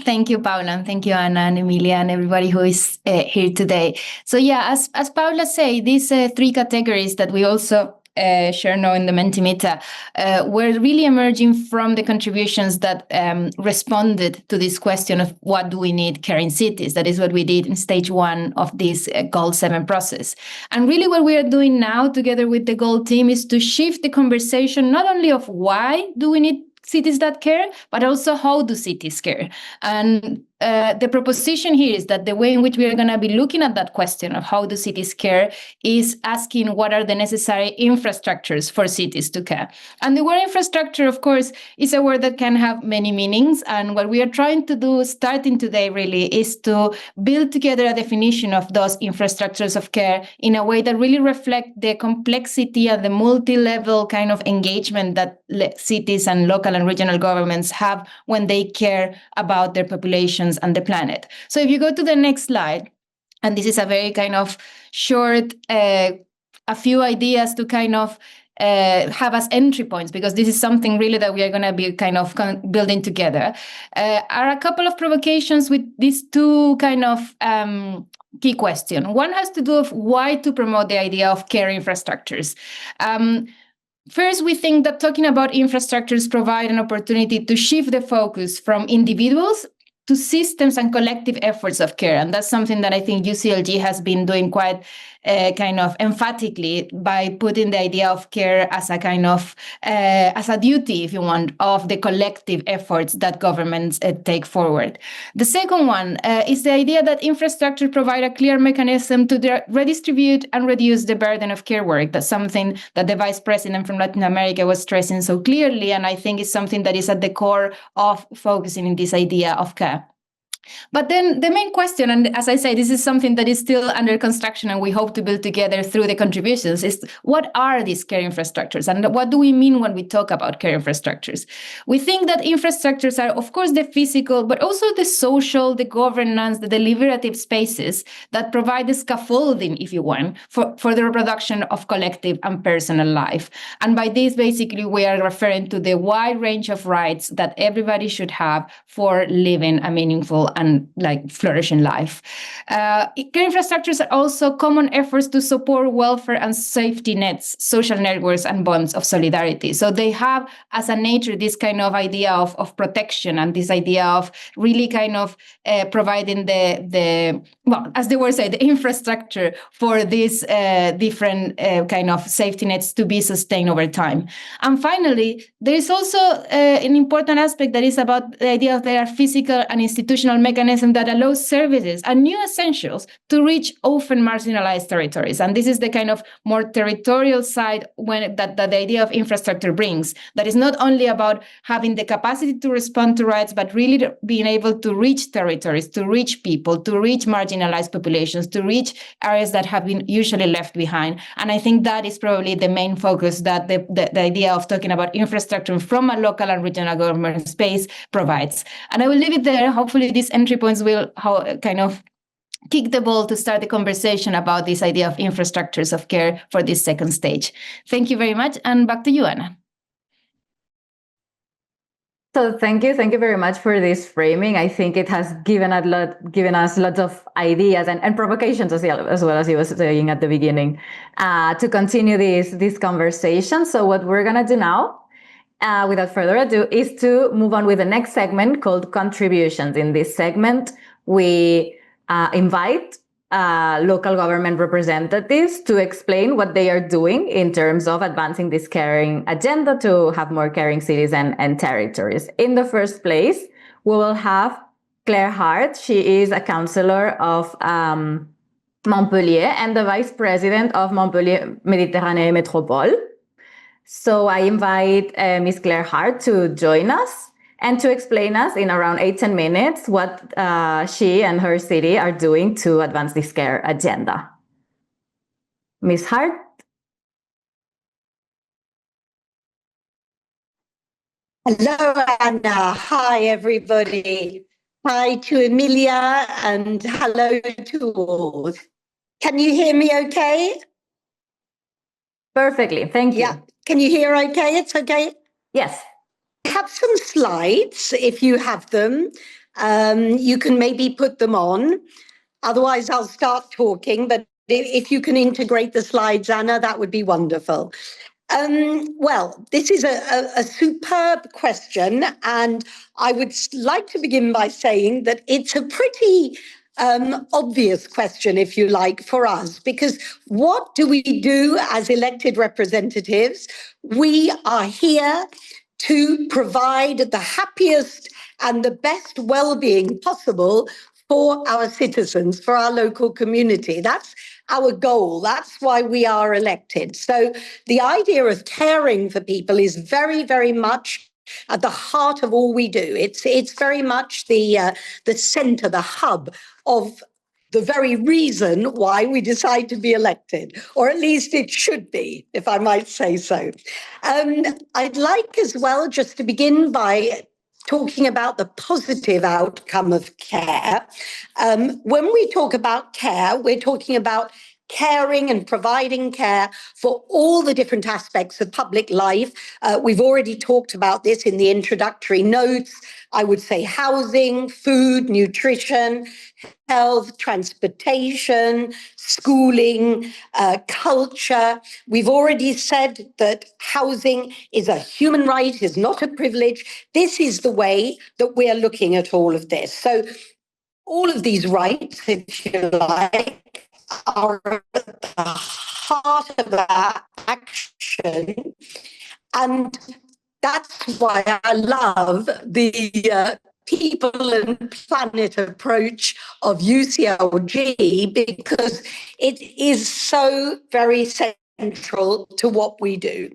Thank you, Paula, and thank you, Anna and Emilia, and everybody who is here today. So yeah, as Paula said, these three categories that we also share now in the Mentimeter were really emerging from the contributions that responded to this question of what do we need caring cities. That is what we did in stage 1 of this GOLD VII process. And really what we are doing now together with the GOLD team is to shift the conversation not only of why do we need cities that care, but also how do cities care. And the proposition here is that the way in which we are going to be looking at that question of how do cities care is asking what are the necessary infrastructures for cities to care. And the word infrastructure, of course, is a word that can have many meanings. And what we are trying to do starting today really is to build together a definition of those infrastructures of care in a way that really reflect the complexity and the multi-level kind of engagement that cities and local and regional governments have when they care about their populations and the planet. So if you go to the next slide, and this is a very kind of short, a few ideas to kind of have as entry points, because this is something really that we are going to be kind of building together, are a couple of provocations with these two kind of key questions. One has to do with why to promote the idea of care infrastructures. First, we think that talking about infrastructures provide an opportunity to shift the focus from individuals to systems and collective efforts of care. And that's something that I think UCLG has been doing quite kind of emphatically by putting the idea of care as a kind of, as a duty, if you want, of the collective efforts that governments take forward. The second one is the idea that infrastructure provide a clear mechanism to redistribute and reduce the burden of care work. That's something that the Vice President from Latin America was stressing so clearly, and I think it's something that is at the core of focusing in this idea of care. But then the main question, and as I say, this is something that is still under construction and we hope to build together through the contributions, is what are these care infrastructures and what do we mean when we talk about care infrastructures? We think that infrastructures are, of course, the physical, but also the social, the governance, the deliberative spaces that provide the scaffolding, if you want, for the reproduction of collective and personal life. And by this, basically, we are referring to the wide range of rights that everybody should have for living a meaningful and like flourishing life. Care infrastructures are also common efforts to support welfare and safety nets, social networks, and bonds of solidarity. So they have, as a nature, this kind of idea of protection and this idea of really kind of providing well, as the word said, the infrastructure for these different kind of safety nets to be sustained over time. And finally, there is also an important aspect that is about the idea of there are physical and institutional mechanisms that allow services and new essentials to reach often marginalized territories. And this is the kind of more territorial side that the idea of infrastructure brings, that is not only about having the capacity to respond to rights, but really being able to reach territories, to reach people, to reach marginalized populations, to reach areas that have been usually left behind. And I think that is probably the main focus that the idea of talking about infrastructure from a local and regional government space provides. And I will leave it there. Hopefully these entry points will kind of kick the ball to start the conversation about this idea of infrastructures of care for this second stage. Thank you very much. And back to you, Anna. So thank you very much for this framing. I think it has given us lots of ideas and provocations as well as you were saying at the beginning, to continue this conversation. So what we're gonna do now, without further ado, is to move on with the next segment called contributions. In this segment, we invite local government representatives to explain what they are doing in terms of advancing this caring agenda to have more caring cities and territories. In the first place, we will have Claire Hart. She is a councillor of Montpellier and the vice president of Montpellier Méditerranée Métropole. So I invite Ms. Claire Hart to join us and to explain us in around 8-10 minutes what she and her city are doing to advance this care agenda. Ms. Hart? Hello, Anna. Hi, everybody. Hi to Emilia and hello to all. Can you hear me okay? Perfectly, thank you. Yeah, can you hear okay? It's okay? Yes. I have some slides, if you have them. You can maybe put them on. Otherwise, I'll start talking, but if you can integrate the slides, Anna, that would be wonderful. Well, this is a superb question, and I would like to begin by saying that it's a pretty obvious question, if you like, for us, because what do we do as elected representatives? We are here to provide the happiest and the best well-being possible for our citizens, for our local community. That's our goal. That's why we are elected. So the idea of caring for people is very, very much at the heart of all we do. It's very much the center, the hub of the very reason why we decide to be elected, or at least it should be, if I might say so. I'd like as well just to begin by talking about the positive outcome of care. When we talk about care, we're talking about caring and providing care for all the different aspects of public life. We've already talked about this in the introductory notes. I would say housing, food, nutrition, health, transportation, schooling, culture. We've already said that housing is a human right, is not a privilege. This is the way that we're looking at all of this. So all of these rights, if you like, are at the heart of our action. And that's why I love the people and planet approach of UCLG, because it is so very central to what we do.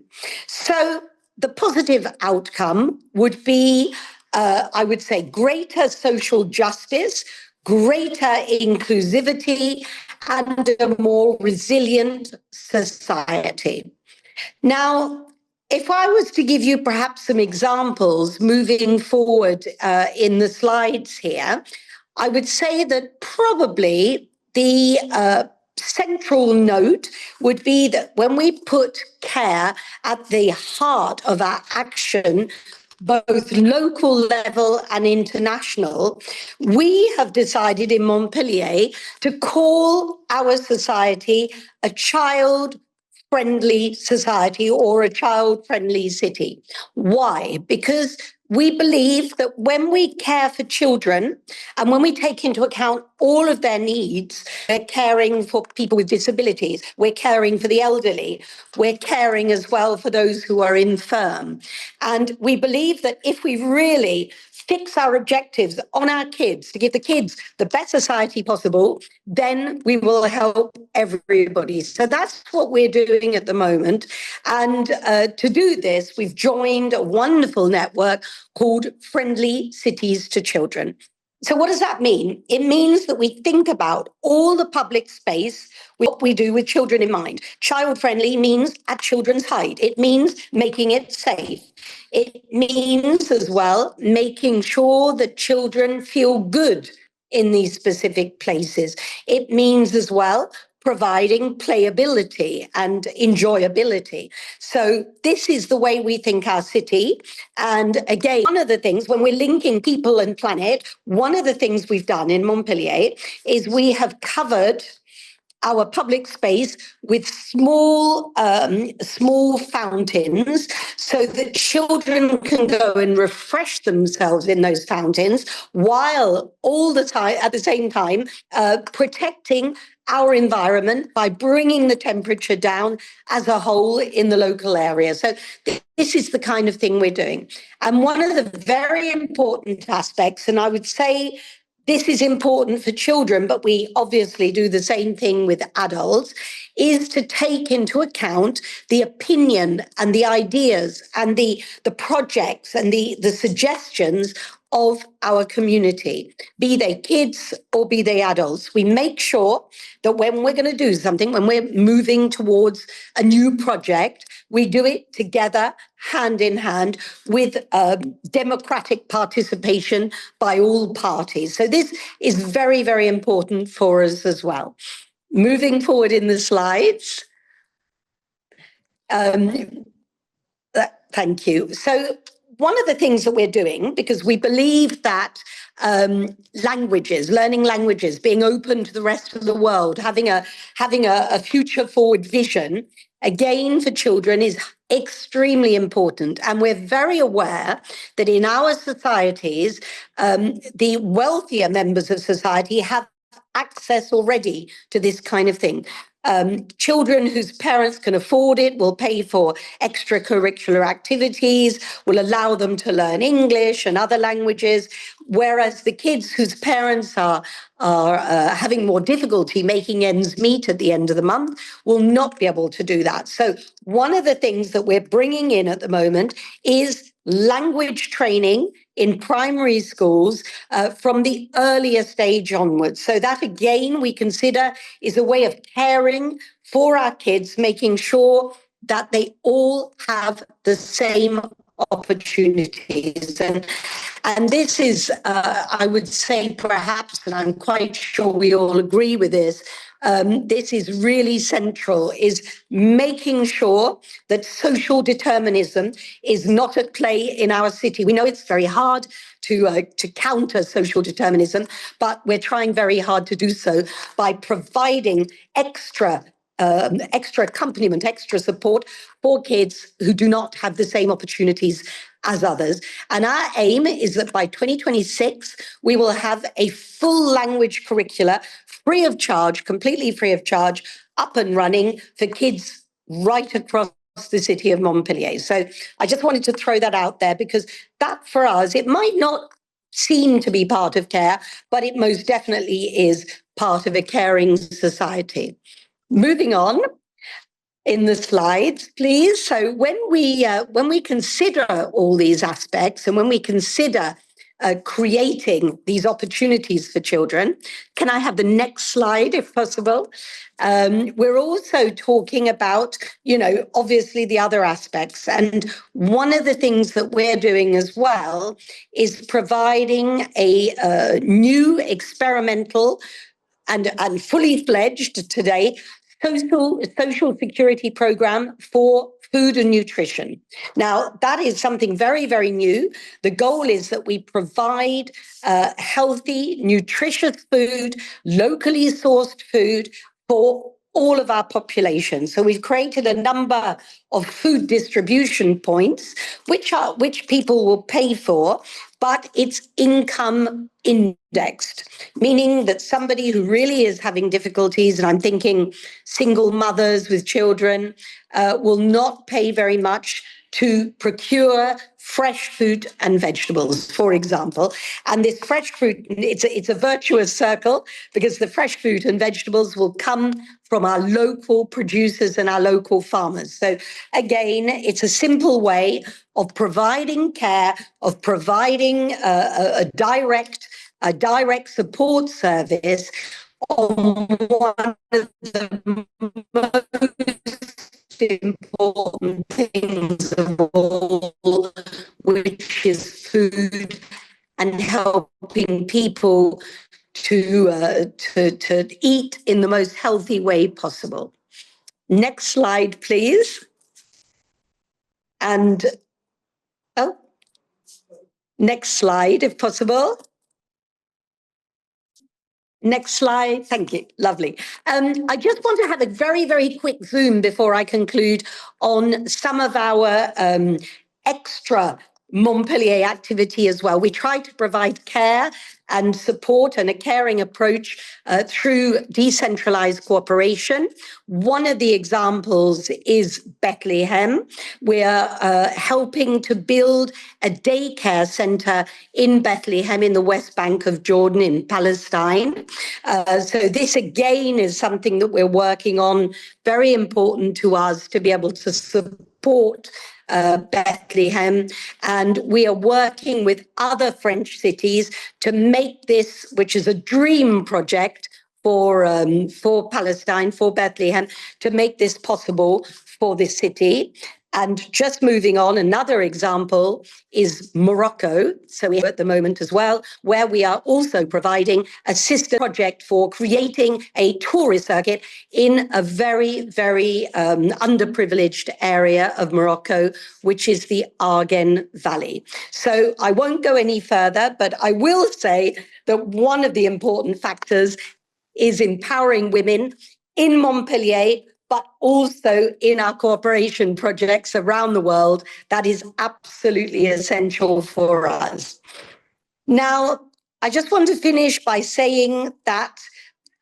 So the positive outcome would be, I would say, greater social justice, greater inclusivity, and a more resilient society. Now, if I was to give you perhaps some examples moving forward in the slides here, I would say that probably the central note would be that when we put care at the heart of our action, both local level and international, we have decided in Montpellier to call our society a child-friendly society or a child-friendly city. Why? Because we believe that when we care for children and when we take into account all of their needs, we're caring for people with disabilities, we're caring for the elderly, we're caring as well for those who are infirm. And we believe that if we really fix our objectives on our kids, to give the kids the best society possible, then we will help everybody. So that's what we're doing at the moment. And to do this, we've joined a wonderful network called Friendly Cities to Children. So what does that mean? It means that we think about all the public space, what we do with children in mind. Child-friendly means at children's height. It means making it safe. It means as well making sure that children feel good in these specific places. It means as well providing playability and enjoyability. So this is the way we think our city. And again, one of the things when we're linking people and planet, one of the things we've done in Montpellier is we have covered our public space with small fountains so that children can go and refresh themselves in those fountains while all the time, at the same time, protecting our environment by bringing the temperature down as a whole in the local area. So this is the kind of thing we're doing. And one of the very important aspects, and I would say this is important for children, but we obviously do the same thing with adults, is to take into account the opinion and the ideas and the projects and the suggestions of our community, be they kids or be they adults. We make sure that when we're going to do something, when we're moving towards a new project, we do it together, hand in hand, with democratic participation by all parties. So this is very, very important for us as well. Moving forward in the slides. Thank you. So one of the things that we're doing, because we believe that learning languages, being open to the rest of the world, having a future forward vision, again, for children is extremely important. And we're very aware that in our societies, the wealthier members of society have access already to this kind of thing. Children whose parents can afford it will pay for extracurricular activities, will allow them to learn English and other languages, whereas the kids whose parents are having more difficulty making ends meet at the end of the month will not be able to do that. So one of the things that we're bringing in at the moment is language training in primary schools from the earlier stage onwards. So that, again, we consider is a way of caring for our kids, making sure that they all have the same opportunities. And this is, I would say, perhaps, and I'm quite sure we all agree with this is really central, is making sure that social determinism is not at play in our city. We know it's very hard to counter social determinism, but we're trying very hard to do so by providing extra accompaniment, extra support for kids who do not have the same opportunities as others. And our aim is that by 2026, we will have a full language curricula, free of charge, completely free of charge, up and running for kids right across the city of Montpellier. So I just wanted to throw that out there because that for us, it might not seem to be part of care, but it most definitely is part of a caring society. Moving on in the slides, please. So when we consider all these aspects and when we consider creating these opportunities for children, can I have the next slide if possible? We're also talking about, obviously the other aspects. And one of the things that we're doing as well is providing a new experimental and fully fledged today social security program for food and nutrition. Now, that is something very, very new. The goal is that we provide healthy, nutritious food, locally sourced food for all of our population. So we've created a number of food distribution points, which people will pay for, but it's income indexed, meaning that somebody who really is having difficulties, and I'm thinking single mothers with children, will not pay very much to procure fresh fruit and vegetables, for example. And this fresh fruit, it's a virtuous circle, because the fresh fruit and vegetables will come from our local producers and our local farmers. So again, it's a simple way of providing care, of providing a direct support service on one of the most important things of all, which is food and helping people to eat in the most healthy way possible. Next slide, please. And next slide, if possible. Next slide. Thank you. Lovely. I just want to have a very, very quick zoom before I conclude on some of our extra Montpellier activity as well. We try to provide care and support and a caring approach through decentralized cooperation. One of the examples is Bethlehem. We're helping to build a daycare center in Bethlehem in the West Bank of Jordan in Palestine. So this again is something that we're working on, very important to us to be able to support Bethlehem, and we are working with other French cities to make this, which is a dream project for Palestine, for Bethlehem, to make this possible for this city. And just moving on, another example is Morocco. So we have at the moment as well, where we are also providing a sister project for creating a tourist circuit in a very, very underprivileged area of Morocco, which is the Argen Valley. So I won't go any further, but I will say that one of the important factors is empowering women in Montpellier, but also in our cooperation projects around the world. That is absolutely essential for us. Now, I just want to finish by saying that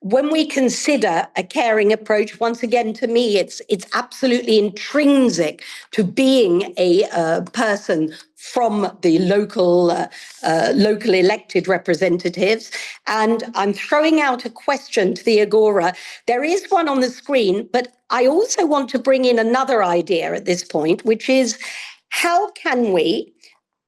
when we consider a caring approach, once again, to me, it's absolutely intrinsic to being a person from the local elected representatives. And I'm throwing out a question to the Agora. There is one on the screen, but I also want to bring in another idea at this point, which is how can we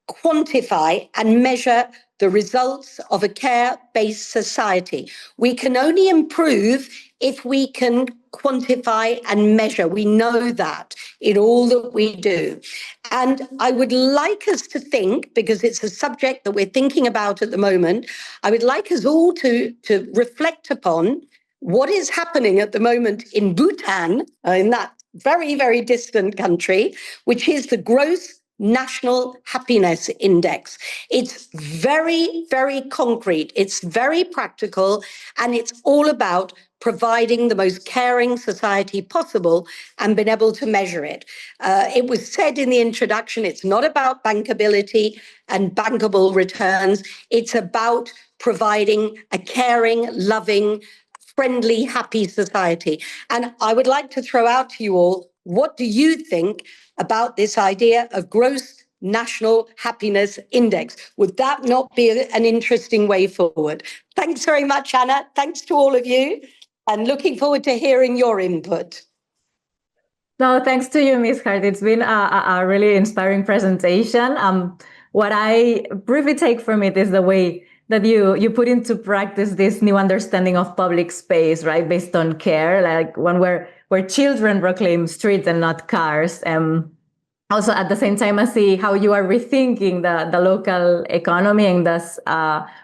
quantify and measure the results of a care-based society? We can only improve if we can quantify and measure. We know that in all that we do. And I would like us to think, because it's a subject that we're thinking about at the moment, I would like us all to reflect upon what is happening at the moment in Bhutan, in that very, very distant country, which is the gross National Happiness Index. It's very, very concrete. It's very practical, and it's all about providing the most caring society possible and being able to measure it. It was said in the introduction, it's not about bankability and bankable returns. It's about providing a caring, loving, friendly, happy society. And I would like to throw out to you all, what do you think about this idea of gross national happiness index? Would that not be an interesting way forward? Thanks very much, Anna. Thanks to all of you, and looking forward to hearing your input. No, thanks to you, Ms. Hart. It's been a really inspiring presentation. What I briefly take from it is the way that you put into practice this new understanding of public space, right, based on care, like one where children reclaim streets and not cars. Also, at the same time, I see how you are rethinking the local economy and thus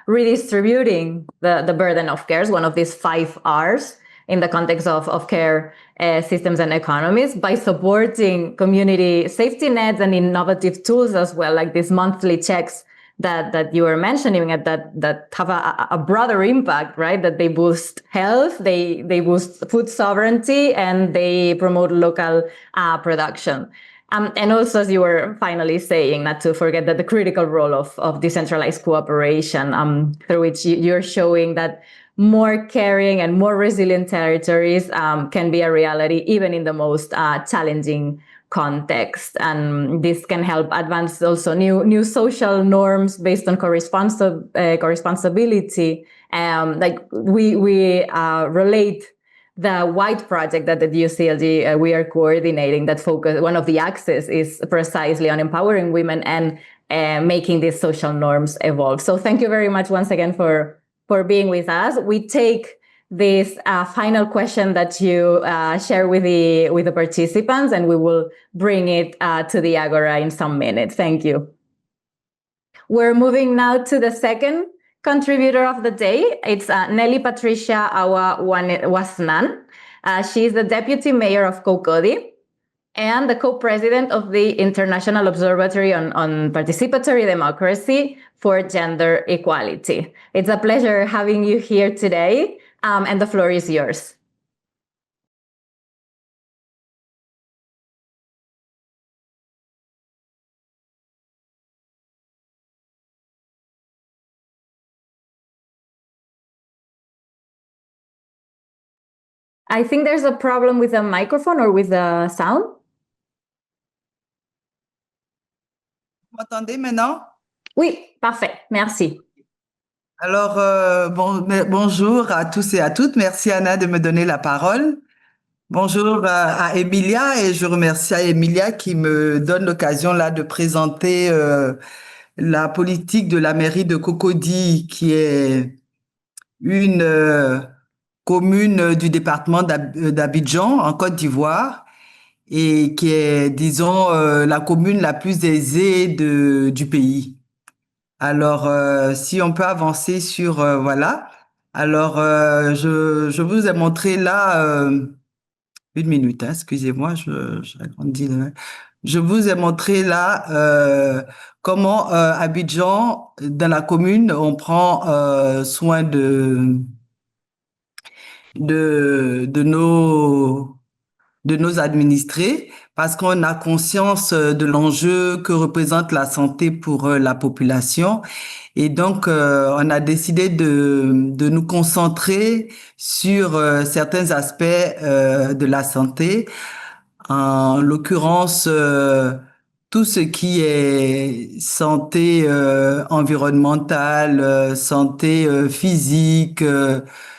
redistributing the burden of care, one of these 5 Rs. in the context of care systems and economies by supporting community safety nets and innovative tools as well, like these monthly checks that you were mentioning, that have a broader impact, right? That they boost health, they boost food sovereignty, and they promote local production. And also, as you were finally saying, not to forget that the critical role of decentralized cooperation, through which you're showing that more caring and more resilient territories can be a reality even in the most challenging context. And this can help advance also new social norms based on corresponsibility. Like we relate the white project that at UCLG we are coordinating, that focus, one of the axes is precisely on empowering women and making these social norms evolve. So thank you very much once again for being with us. We take this final question that you share with the participants, and we will bring it to the Agora in some minutes. Thank you. We're moving now to the second contributor of the day. It's Nelly Patricia Awa Wasnan. She's the Deputy Mayor of Cocody and the co-president of the International Observatory on Participatory Democracy for Gender Equality. It's a pleasure having you here today, and the floor is yours. I think there's a problem with the microphone or with the sound. Vous m'entendez maintenant? Oui, parfait. Merci. Alors, bonjour à tous et à toutes. Merci Anna de me donner la parole. Bonjour à Emilia, et je remercie Emilia qui me donne l'occasion là de présenter la politique de la mairie de Cocody, qui est une commune du département d'Abidjan en Côte d'Ivoire, et qui est, disons, la commune la plus aisée du pays. Alors, si on peut avancer sur, voilà. Alors, je vous ai montré là, une minute, hein, excusez-moi, j'agrandis. Je vous ai montré là comment Abidjan, dans la commune, on prend soin de nos administrés, parce qu'on a conscience de l'enjeu que représente la santé pour la population. Et donc, on a décidé de nous concentrer sur certains aspects de la santé, en l'occurrence tout ce qui est santé environnementale, santé physique,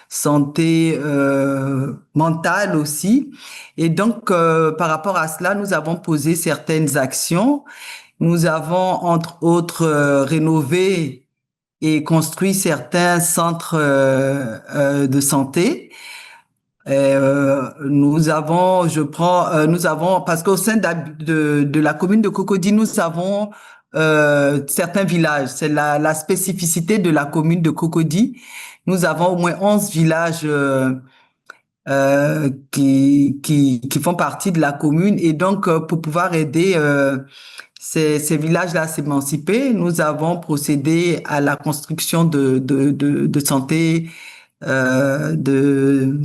santé mentale aussi. Et donc, par rapport à cela, nous avons posé certaines actions. Nous avons, entre autres, rénové et construit certains centres de santé. Nous avons, parce qu'au sein de la commune de Cocody, nous avons certains villages. C'est la spécificité de la commune de Cocody. Nous avons au moins 11 villages qui font partie de la commune, et donc pour pouvoir aider ces villages-là à s'émanciper, nous avons procédé à la construction de santé, de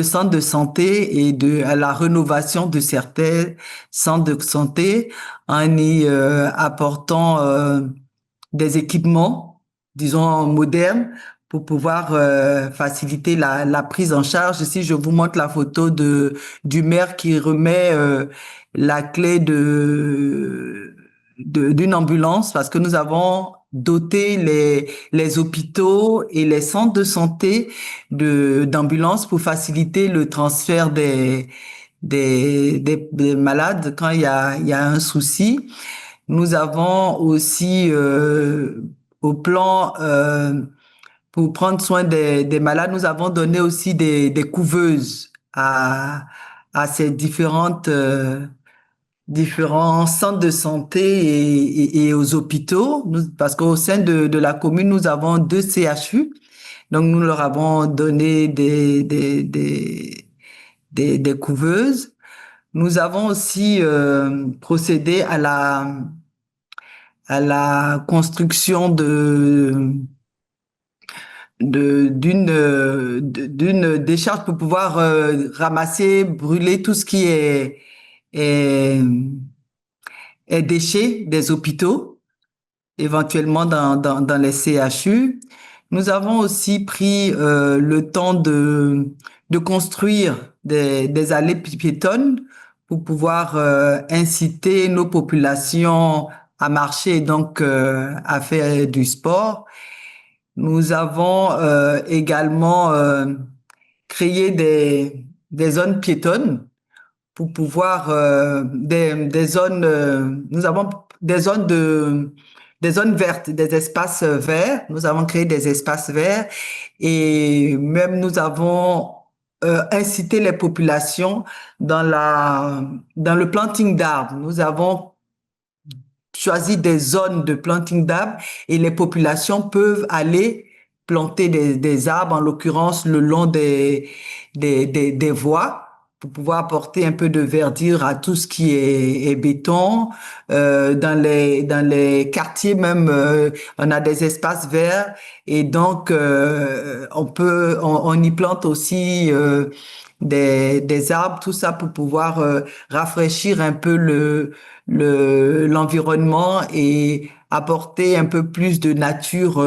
centres de santé, et à la rénovation de certains centres de santé en y apportant des équipements, disons, modernes, pour pouvoir faciliter la prise en charge. Ici, je vous montre la photo du maire qui remet la clé d'une ambulance, parce que nous avons doté les hôpitaux et les centres de santé d'ambulances pour faciliter le transfert des malades quand il y a un souci. Nous avons aussi au plan pour prendre soin des malades, nous avons donné aussi des couveuses à ces différents centres de santé et aux hôpitaux, parce qu'au sein de la commune, nous avons 2 CHU. Donc, nous leur avons donné des couveuses. Nous avons aussi procédé à la construction d'une décharge pour pouvoir ramasser, brûler tout ce qui est déchets des hôpitaux, éventuellement dans les CHU. Nous avons aussi pris le temps de construire des allées piétonnes pour pouvoir inciter nos populations à marcher, donc à faire du sport. Nous avons également créé des zones piétonnes pour pouvoir des zones. Nous avons des zones vertes, des espaces verts. Nous avons créé des espaces verts et même nous avons incité les populations dans le planting d'arbres. Nous avons choisi des zones de planting d'arbres et les populations peuvent aller planter des arbres, en l'occurrence le long des voies, pour pouvoir apporter un peu de verdure à tout ce qui est béton. Dans les quartiers même, on a des espaces verts et donc on y plante aussi des arbres, tout ça pour pouvoir rafraîchir un peu l'environnement et apporter un peu plus de nature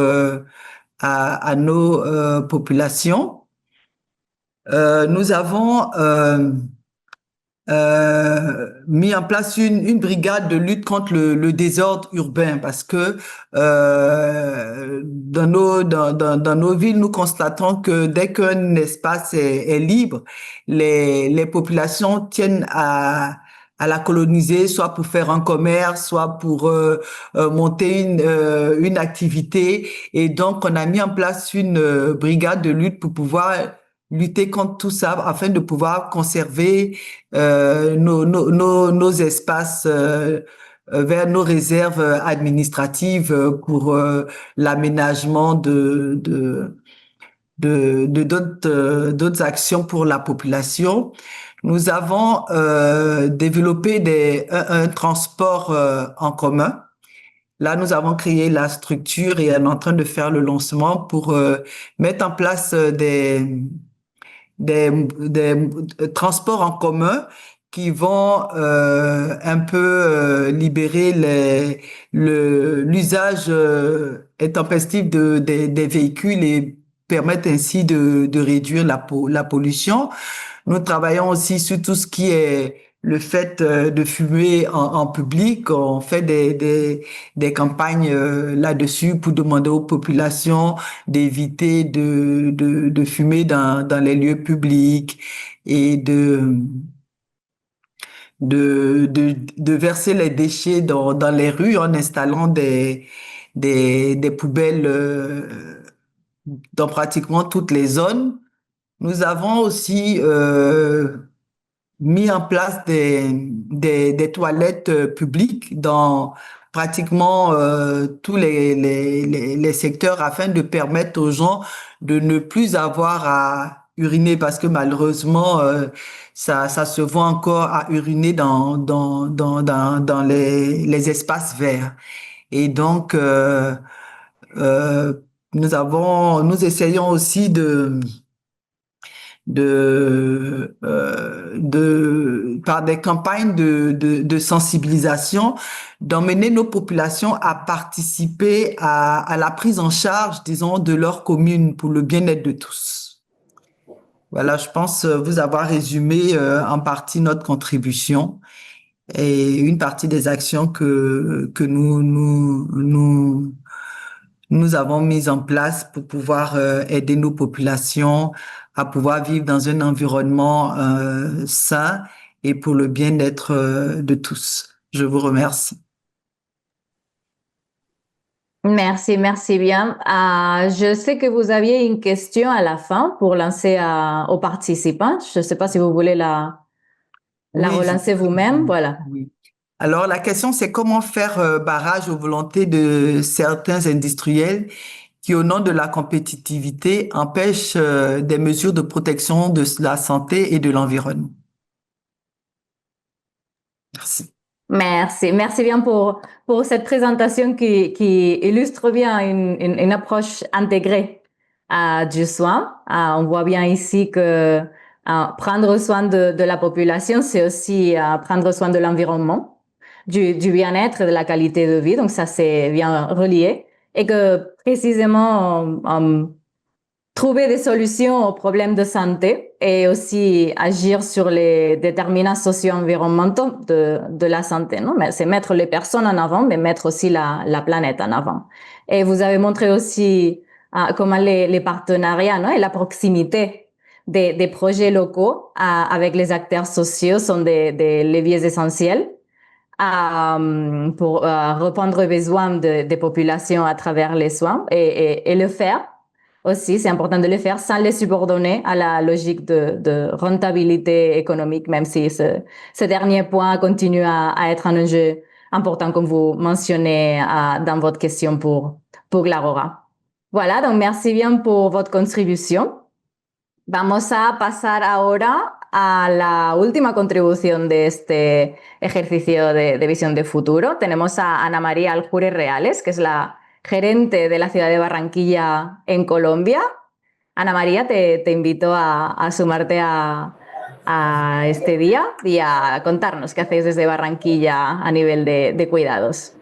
à nos populations. Nous avons mis en place une brigade de lutte contre le désordre urbain parce que dans nos villes, nous constatons que dès qu'un espace est libre, les populations tiennent à la coloniser, soit pour faire un commerce, soit pour monter une activité. Et donc, on a mis en place une brigade de lutte pour pouvoir lutter contre tout ça afin de pouvoir conserver nos espaces vers nos réserves administratives pour l'aménagement de d'autres actions pour la population. Nous avons développé un transport en commun. Là, nous avons créé la structure et on est en train de faire le lancement pour mettre en place des transports en commun qui vont un peu libérer l'usage intempestif des véhicules et permettre ainsi de réduire la pollution. Nous travaillons aussi sur tout ce qui est le fait de fumer en public. On fait des campagnes là-dessus pour demander aux populations d'éviter de fumer dans les lieux publics et de verser les déchets dans les rues en installant des poubelles dans pratiquement toutes les zones. Nous avons aussi mis en place des toilettes publiques dans pratiquement tous les secteurs afin de permettre aux gens de ne plus avoir à uriner parce que malheureusement ça se voit encore à uriner dans les espaces verts. Et donc nous essayons aussi par des campagnes de sensibilisation, d'emmener nos populations à participer à la prise en charge, disons, de leur commune pour le bien-être de tous. Voilà, je pense vous avoir résumé en partie notre contribution et une partie des actions que nous avons mises en place pour pouvoir aider nos populations à pouvoir vivre dans un environnement sain et pour le bien-être de tous. Je vous remercie. Merci, merci bien. Je sais que vous aviez une question à la fin pour lancer aux participants. Je ne sais pas si vous voulez la relancer vous-même. Voilà. Oui. Alors, la question, c'est comment faire barrage aux volontés de certains industriels qui, au nom de la compétitivité, empêchent des mesures de protection de la santé et de l'environnement. Merci. Merci bien pour cette présentation qui illustre bien une approche intégrée du soin. On voit bien ici que prendre soin de la population, c'est aussi prendre soin de l'environnement, du bien-être et de la qualité de vie. Donc ça, c'est bien relié. Et que précisément, trouver des solutions aux problèmes de santé et aussi agir sur les déterminants socio-environnementaux de la santé, non? Mais c'est mettre les personnes en avant, mais mettre aussi la planète en avant. Et vous avez montré aussi comment les partenariats, non? Et la proximité des projets locaux avec les acteurs sociaux sont des leviers essentiels pour répondre aux besoins des populations à travers les soins et le faire. Aussi, c'est important de le faire sans les subordonner à la logique de rentabilité économique, même si ce dernier point continue à être un enjeu important, comme vous mentionnez dans votre question pour l'Aurora. Voilà, donc merci bien pour votre contribución. Vamos a pasar ahora a la última contribución de este ejercicio de visión de futuro. Tenemos a Ana María Aljure Reales, que es la gerente de la ciudad de Barranquilla en Colombia. Ana María, te invito a sumarte a este día y a contarnos qué hacéis desde Barranquilla a nivel de cuidados.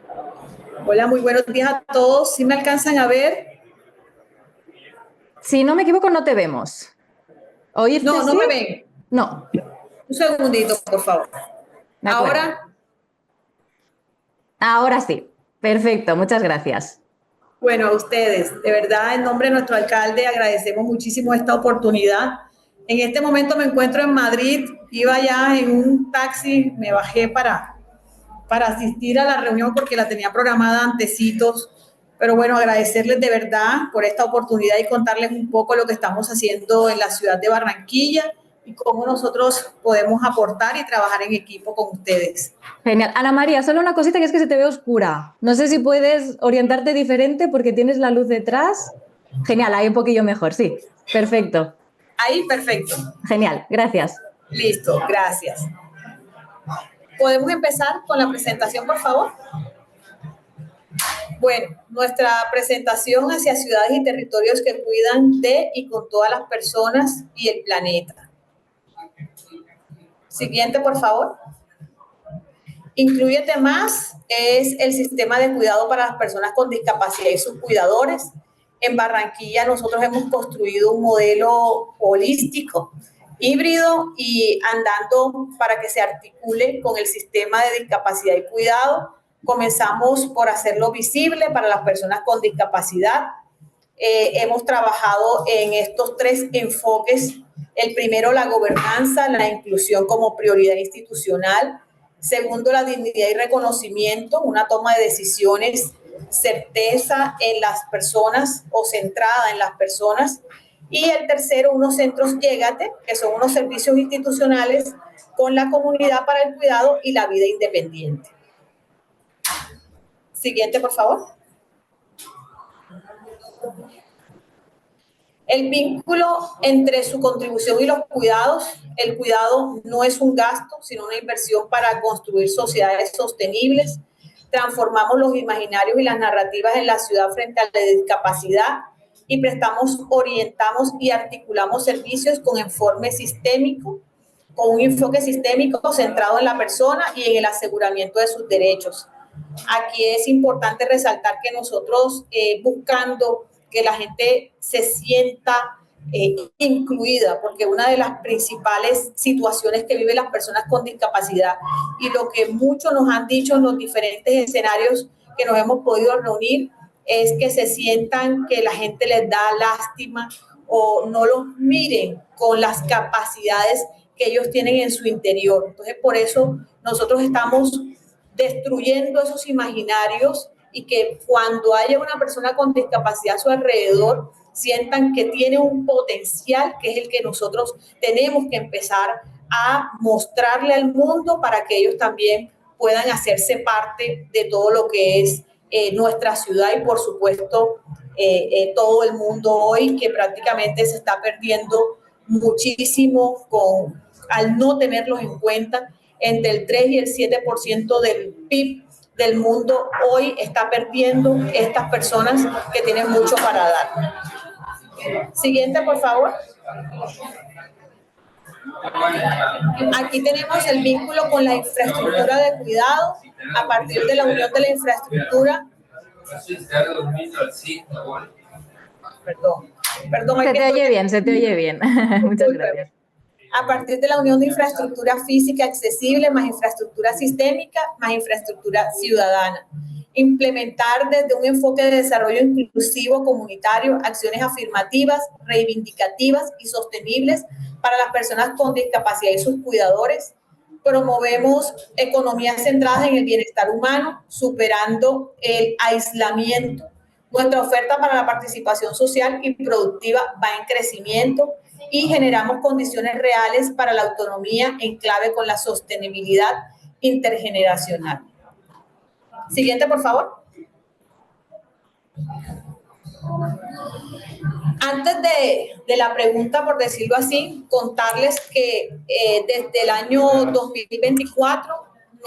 Hola, muy buenos días a todos. ¿Sí me alcanzan a ver? Si no me equivoco, no te vemos. ¿Oírte? No, no sí? me ven. No. Un segundito, por favor. ¿Ahora? Ahora sí. Perfecto, muchas gracias. Bueno, a ustedes, de verdad, en nombre de nuestro alcalde, agradecemos muchísimo esta oportunidad. En este momento me encuentro en Madrid, iba ya en un taxi, me bajé para asistir a la reunión porque la tenía programada antecitos. Pero bueno, agradecerles de verdad por esta oportunidad y contarles un poco lo que estamos haciendo en la ciudad de Barranquilla y cómo nosotros podemos aportar y trabajar en equipo con ustedes. Genial. Ana María, solo una cosita, que es que se te ve oscura. No sé si puedes orientarte diferente porque tienes la luz detrás. Genial, ahí un poquillo mejor, sí. Perfecto. Ahí, perfecto. Genial, gracias. Listo, gracias. ¿Podemos empezar con la presentación, por favor? Bueno, nuestra presentación hacia ciudades y territorios que cuidan de y con todas las personas y el planeta. Siguiente, por favor. Incluyete Más es el sistema de cuidado para las personas con discapacidad y sus cuidadores. En Barranquilla nosotros hemos construido un modelo holístico, híbrido y andando para que se articule con el sistema de discapacidad y cuidado. Comenzamos por hacerlo visible para las personas con discapacidad. Hemos trabajado en estos 3 enfoques. El primero, la gobernanza, la inclusión como prioridad institucional. Segundo, la dignidad y reconocimiento, una toma de decisiones, certeza en las personas o centrada en las personas. Y el tercero, unos centros Llégate, que son unos servicios institucionales con la comunidad para el cuidado y la vida independiente. Siguiente, por favor. El vínculo entre su contribución y los cuidados. El cuidado no es un gasto, sino una inversión para construir sociedades sostenibles. Transformamos los imaginarios y las narrativas en la ciudad frente a la discapacidad y prestamos, orientamos y articulamos servicios con enfoque sistémico, con un enfoque sistémico centrado en la persona y en el aseguramiento de sus derechos. Aquí es importante resaltar que nosotros buscando que la gente se sienta incluida, porque una de las principales situaciones que viven las personas con discapacidad y lo que muchos nos han dicho en los diferentes escenarios que nos hemos podido reunir es que se sientan que la gente les da lástima o no los miren con las capacidades que ellos tienen en su interior. Entonces, por eso nosotros estamos destruyendo esos imaginarios y que cuando haya una persona con discapacidad a su alrededor, sientan que tiene un potencial que es el que nosotros tenemos que empezar a mostrarle al mundo para que ellos también puedan hacerse parte de todo lo que es nuestra ciudad y por supuesto todo el mundo hoy, que prácticamente se está perdiendo muchísimo al no tenerlos en cuenta. Entre el 3 y el 7% del PIB del mundo hoy está perdiendo estas personas que tienen mucho para dar. Siguiente, por favor. Aquí tenemos el vínculo con la infraestructura de cuidado a partir de la unión de la infraestructura. Perdón. Se te oye bien. Muchas gracias. A partir de la unión de infraestructura física accesible, más infraestructura sistémica, más infraestructura ciudadana. Implementar desde un enfoque de desarrollo inclusivo comunitario acciones afirmativas, reivindicativas y sostenibles para las personas con discapacidad y sus cuidadores. Promovemos economías centradas en el bienestar humano, superando el aislamiento. Nuestra oferta para la participación social y productiva va en crecimiento y generamos condiciones reales para la autonomía en clave con la sostenibilidad intergeneracional. Siguiente, por favor. Antes de la pregunta, por decirlo así, contarles que desde el año 2024,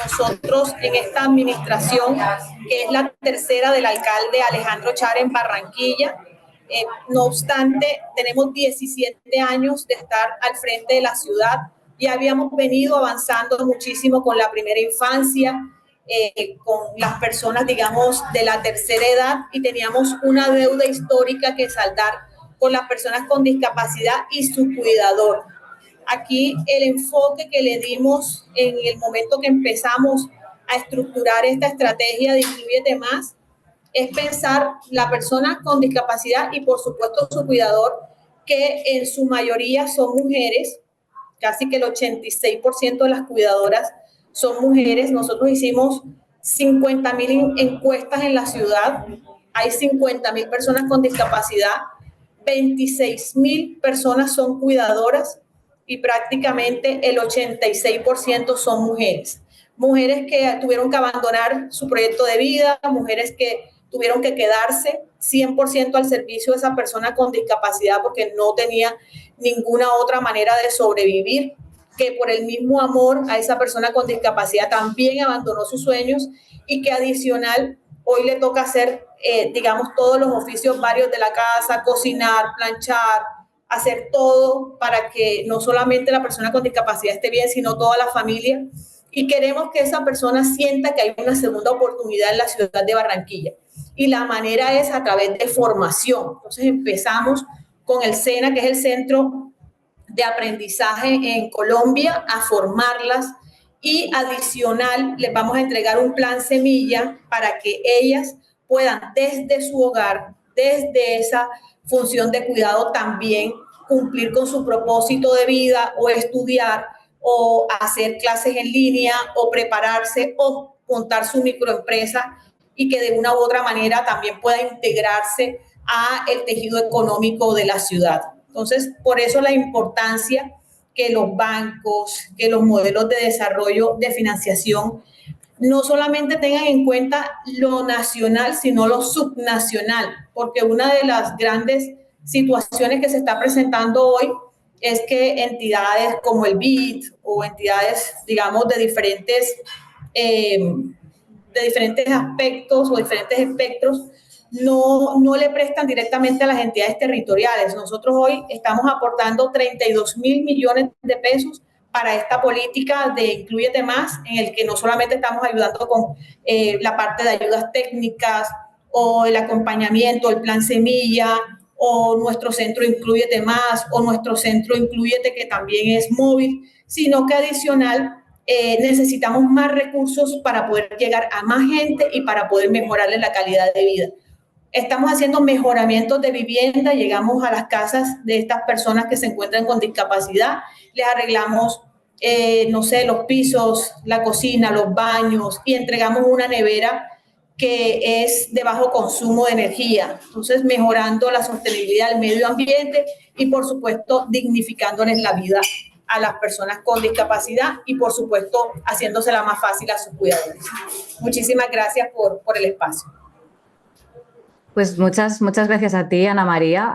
nosotros en esta administración, que es la tercera del alcalde Alejandro Char en Barranquilla, no obstante, tenemos 17 años de estar al frente de la ciudad y habíamos venido avanzando muchísimo con la primera infancia, con las personas, digamos, de la tercera edad, y teníamos una deuda histórica que saldar con las personas con discapacidad y su cuidador. Aquí el enfoque que le dimos en el momento que empezamos a estructurar esta estrategia de Inclúyete Más es pensar la persona con discapacidad y por supuesto su cuidador, que en su mayoría son mujeres, casi que el 86% de las cuidadoras son mujeres. Nosotros hicimos 50.000 encuestas en la ciudad, hay 50.000 personas con discapacidad, 26.000 personas son cuidadoras y prácticamente el 86% son mujeres. Mujeres que tuvieron que abandonar su proyecto de vida, mujeres que tuvieron que quedarse 100% al servicio de esa persona con discapacidad porque no tenía ninguna otra manera de sobrevivir, que por el mismo amor a esa persona con discapacidad también abandonó sus sueños y que adicional hoy le toca hacer, digamos, todos los oficios varios de la casa, cocinar, planchar, hacer todo para que no solamente la persona con discapacidad esté bien, sino toda la familia. Y queremos que esa persona sienta que hay una segunda oportunidad en la ciudad de Barranquilla. Y la manera es a través de formación. Entonces empezamos con el SENA, que es el Centro de Aprendizaje en Colombia, a formarlas, y adicional les vamos a entregar un plan semilla para que ellas puedan desde su hogar, desde esa función de cuidado, también cumplir con su propósito de vida o estudiar o hacer clases en línea o prepararse o montar su microempresa y que de una u otra manera también pueda integrarse a el tejido económico de la ciudad. Entonces, por eso la importancia que los bancos, que los modelos de desarrollo de financiación no solamente tengan en cuenta lo nacional, sino lo subnacional, porque una de las grandes situaciones que se está presentando hoy es que entidades como el BID o entidades, digamos, de diferentes aspectos o diferentes espectros, no le prestan directamente a las entidades territoriales. Nosotros hoy estamos aportando 32.000 millones de pesos para esta política de Inclúyete Más, en el que no solamente estamos ayudando con la parte de ayudas técnicas o el acompañamiento, el plan semilla, o nuestro centro Inclúyete Más, o nuestro centro Inclúyete, que también es móvil, sino que adicional necesitamos más recursos para poder llegar a más gente y para poder mejorarle la calidad de vida. Estamos haciendo mejoramientos de vivienda, llegamos a las casas de estas personas que se encuentran con discapacidad, les arreglamos, los pisos, la cocina, los baños, y entregamos una nevera que es de bajo consumo de energía. Entonces, mejorando la sostenibilidad del medio ambiente y, por supuesto, dignificándoles la vida a las personas con discapacidad y, por supuesto, haciéndosela más fácil a sus cuidadores. Muchísimas gracias por el espacio. Pues muchas gracias a ti, Ana María,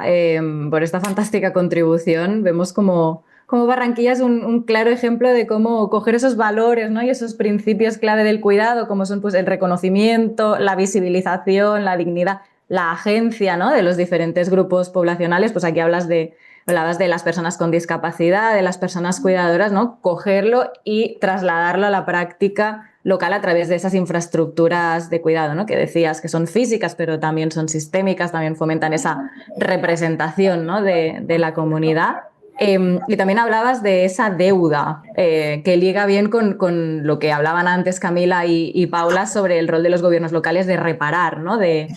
por esta fantástica contribución. Vemos como Barranquilla es un claro ejemplo de cómo coger esos valores, ¿no? Y esos principios clave del cuidado, como son pues, el reconocimiento, la visibilización, la dignidad, la agencia, ¿no? De los diferentes grupos poblacionales. Pues aquí hablabas de las personas con discapacidad, de las personas cuidadoras, ¿no? Cogerlo y trasladarlo a la práctica local a través de esas infraestructuras de cuidado, ¿no? Que decías que son físicas, pero también son sistémicas, también fomentan esa representación, ¿no? de la comunidad. Y también hablabas de esa deuda que liga bien con lo que hablaban antes Camila y Paula sobre el rol de los gobiernos locales de reparar, ¿no? De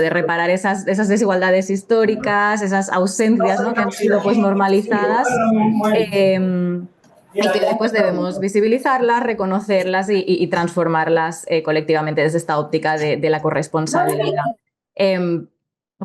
reparar esas desigualdades históricas, esas ausencias, ¿no? Que han sido pues normalizadas. Y que después debemos visibilizarlas, reconocerlas y transformarlas colectivamente desde esta óptica de la corresponsabilidad.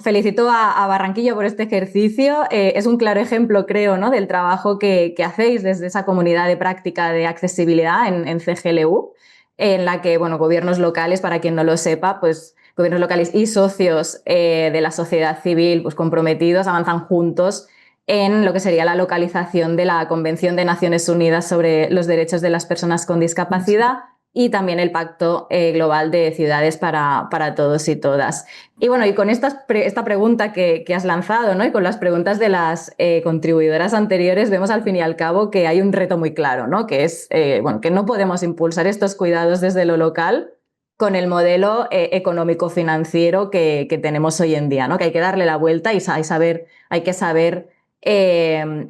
Felicito a Barranquilla por este ejercicio. Es un claro ejemplo, creo, ¿no? Del trabajo que hacéis desde esa comunidad de práctica de accesibilidad en CGLU, en la que, bueno, gobiernos locales, para quien no lo sepa, pues gobiernos locales y socios de la sociedad civil pues, comprometidos avanzan juntos en lo que sería la localización de la Convención de Naciones Unidas sobre los Derechos de las Personas con Discapacidad y también el Pacto Global de Ciudades para todos y todas. Y bueno, y con esta pregunta que has lanzado, ¿no? Y con las preguntas de las contribuidoras anteriores, vemos al fin y al cabo que hay un reto muy claro, ¿no? Que es que no podemos impulsar estos cuidados desde lo local con el modelo económico-financiero que tenemos hoy en día, ¿no? Que hay que darle la vuelta y hay que saber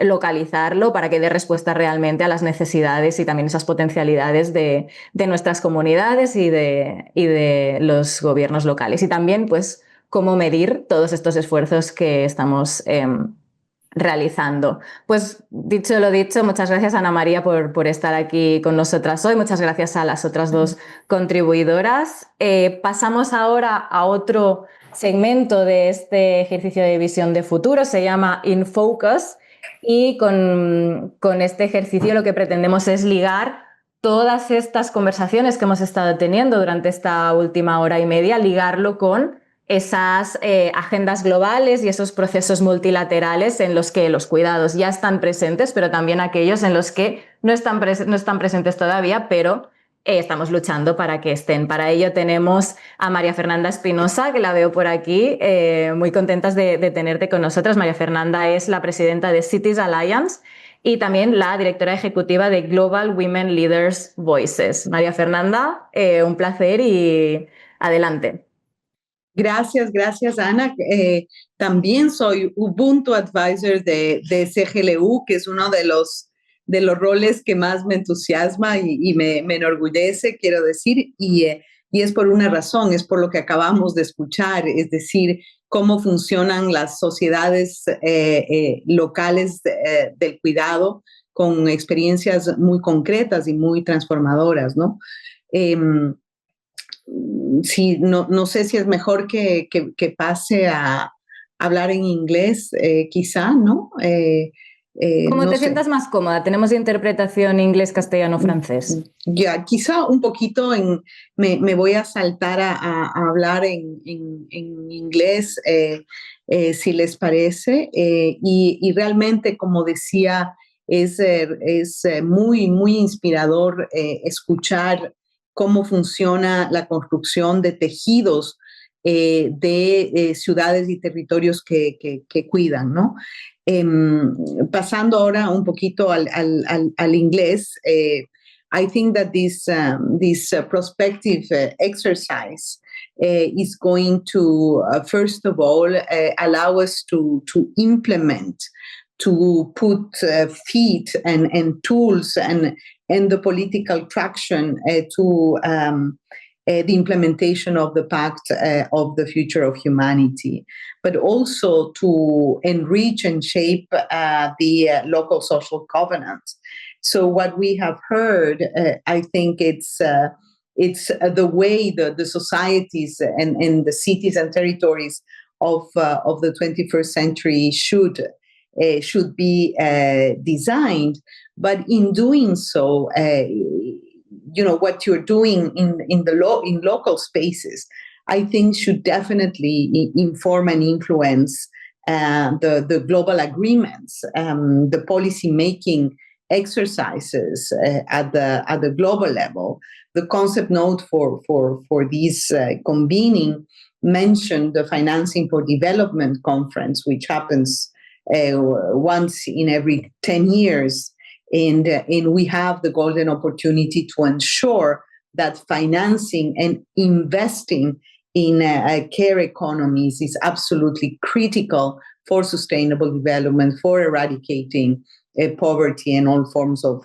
localizarlo para que dé respuesta realmente a las necesidades y también esas potencialidades de nuestras comunidades y de los gobiernos locales. Y también, pues, cómo medir todos estos esfuerzos que estamos realizando. Pues dicho lo dicho, muchas gracias Ana María por estar aquí con nosotras hoy, muchas gracias a las otras dos contribuidoras. Pasamos ahora a otro segmento de este ejercicio de visión de futuro, se llama In Focus, y con este ejercicio lo que pretendemos es ligar todas estas conversaciones que hemos estado teniendo durante esta última hora y media, ligarlo con esas agendas globales y esos procesos multilaterales en los que los cuidados ya están presentes, pero también aquellos en los que no están presentes todavía, pero estamos luchando para que estén. Para ello tenemos a María Fernanda Espinosa, que la veo por aquí, muy contentas de tenerte con nosotros. María Fernanda es la presidenta de Cities Alliance y también la directora ejecutiva de Global Women Leaders Voices. María Fernanda, un placer y adelante. Gracias, Ana. También soy Ubuntu Advisor de CGLU, que es uno de los roles que más me entusiasma y me enorgullece, quiero decir, y es por una razón, es por lo que acabamos de escuchar, es decir, cómo funcionan las sociedades locales del cuidado con experiencias muy concretas y muy transformadoras, ¿no? Sí, no sé si es mejor que pase a hablar en inglés, quizá, ¿no? Como te sientas más cómoda, tenemos interpretación inglés, castellano, francés. Ya, quizá un poquito me voy a saltar a hablar en inglés, si les parece, y realmente, como decía, es muy inspirador escuchar cómo funciona la construcción de tejidos de ciudades y territorios que cuidan, ¿no? Pasando ahora un poquito al inglés, I think that this prospective exercise is going to, first of all, allow us to implement, to put feet and tools and the political traction to the implementation of the Pact of the Future of Humanity, but also to enrich and shape the local social covenant. So what we have heard, I think it's the way the societies and the cities and territories of the 21st century should be designed. But in doing so, what you're doing in local spaces I think should definitely inform and influence the global agreements, the policy making exercises at the global level. The concept note for this convening mentioned the Financing for Development Conference, which happens once in every 10 years. And we have the golden opportunity to ensure that financing and investing in care economies is absolutely critical for sustainable development, for eradicating poverty and all forms of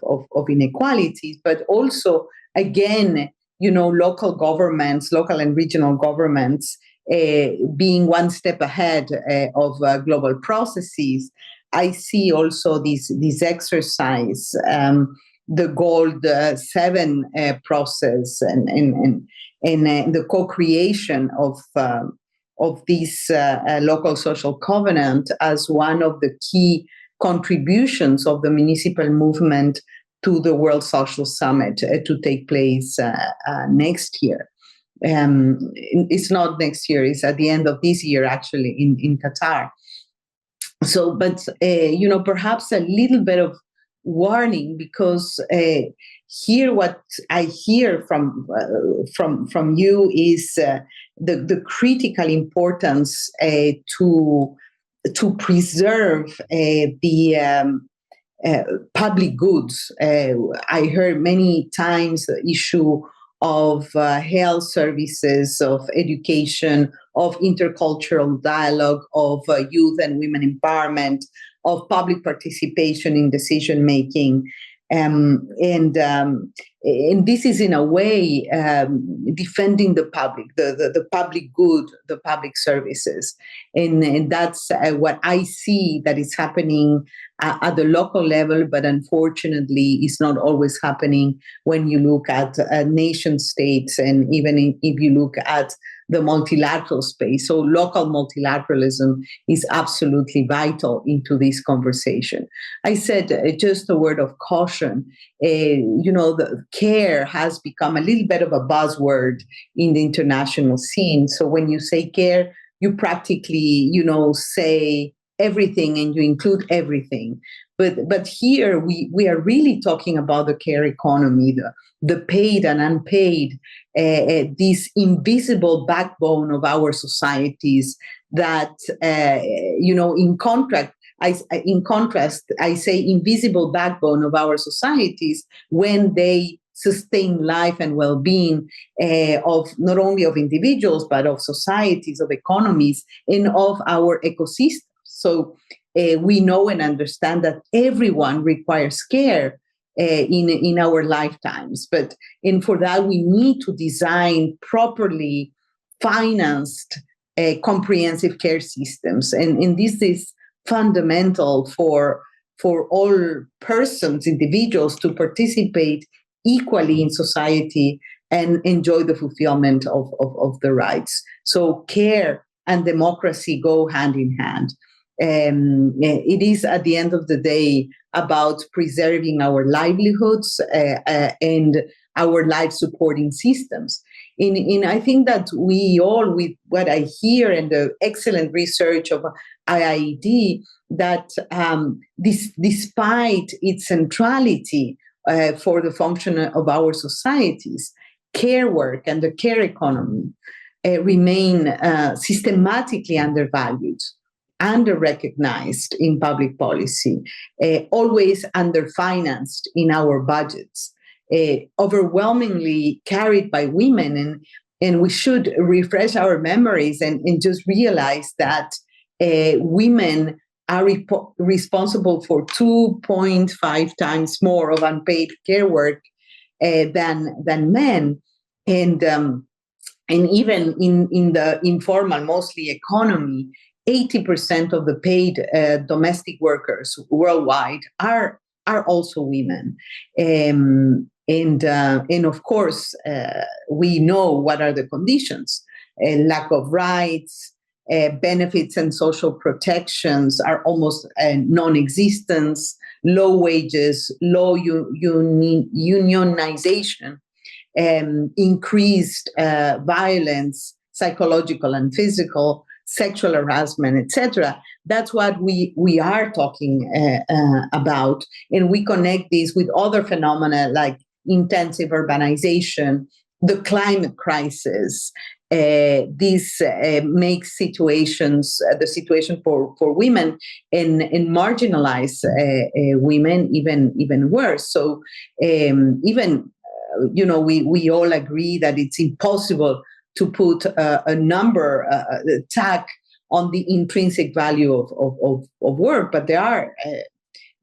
inequalities, but also, again, local governments, local and regional governments being one step ahead of global processes. I see also this exercise, the GOLD VII process, and the co-creation of this local social covenant as one of the key contributions of the municipal movement to the World Social Summit to take place next year. It's not next year, it's at the end of this year, actually, in Qatar. So, but, perhaps a little bit of warning, because here what I hear from you is the critical importance to preserve the public goods. I heard many times the issue of health services, of education, of intercultural dialogue, of youth and women empowerment, of public participation in decision making. And this is, in a way, defending the public, the public good, the public services. And that's what I see that is happening at the local level, but unfortunately is not always happening when you look at nation states, and even if you look at the multilateral space. So local multilateralism is absolutely vital into this conversation. I said just a word of caution. The care has become a little bit of a buzzword in the international scene. So when you say care, you practically, say everything, and you include everything. But here we are really talking about the care economy, the paid and unpaid, this invisible backbone of our societies that, in contrast, I say invisible backbone of our societies when they sustain life and well-being of not only of individuals, but of societies, of economies, and of our ecosystems. So we know and understand that everyone requires care in our lifetimes. And for that, we need to design properly financed comprehensive care systems. And this is fundamental for all persons, individuals, to participate equally in society and enjoy the fulfillment of the rights. So care and democracy go hand in hand. It is, at the end of the day, about preserving our livelihoods and our life supporting systems. And I think that we all, with what I hear and the excellent research of IIED, that despite its centrality for the function of our societies, care work and the care economy remain systematically undervalued, under-recognized in public policy, always underfinanced in our budgets, overwhelmingly carried by women. And we should refresh our memories and just realize that women are responsible for 2.5 times more of unpaid care work than men. And even in the informal, mostly economy, 80% of the paid domestic workers worldwide are also women. And of course, we know what are the conditions. Lack of rights, benefits and social protections are almost non-existent, low wages, low unionization, increased violence, psychological and physical, sexual harassment, etc. That's what we are talking about, and we connect this with other phenomena like intensive urbanization, the climate crisis. This makes the situation for women and marginalized women even worse. So even we all agree that it's impossible to put a number tag on the intrinsic value of work, but there are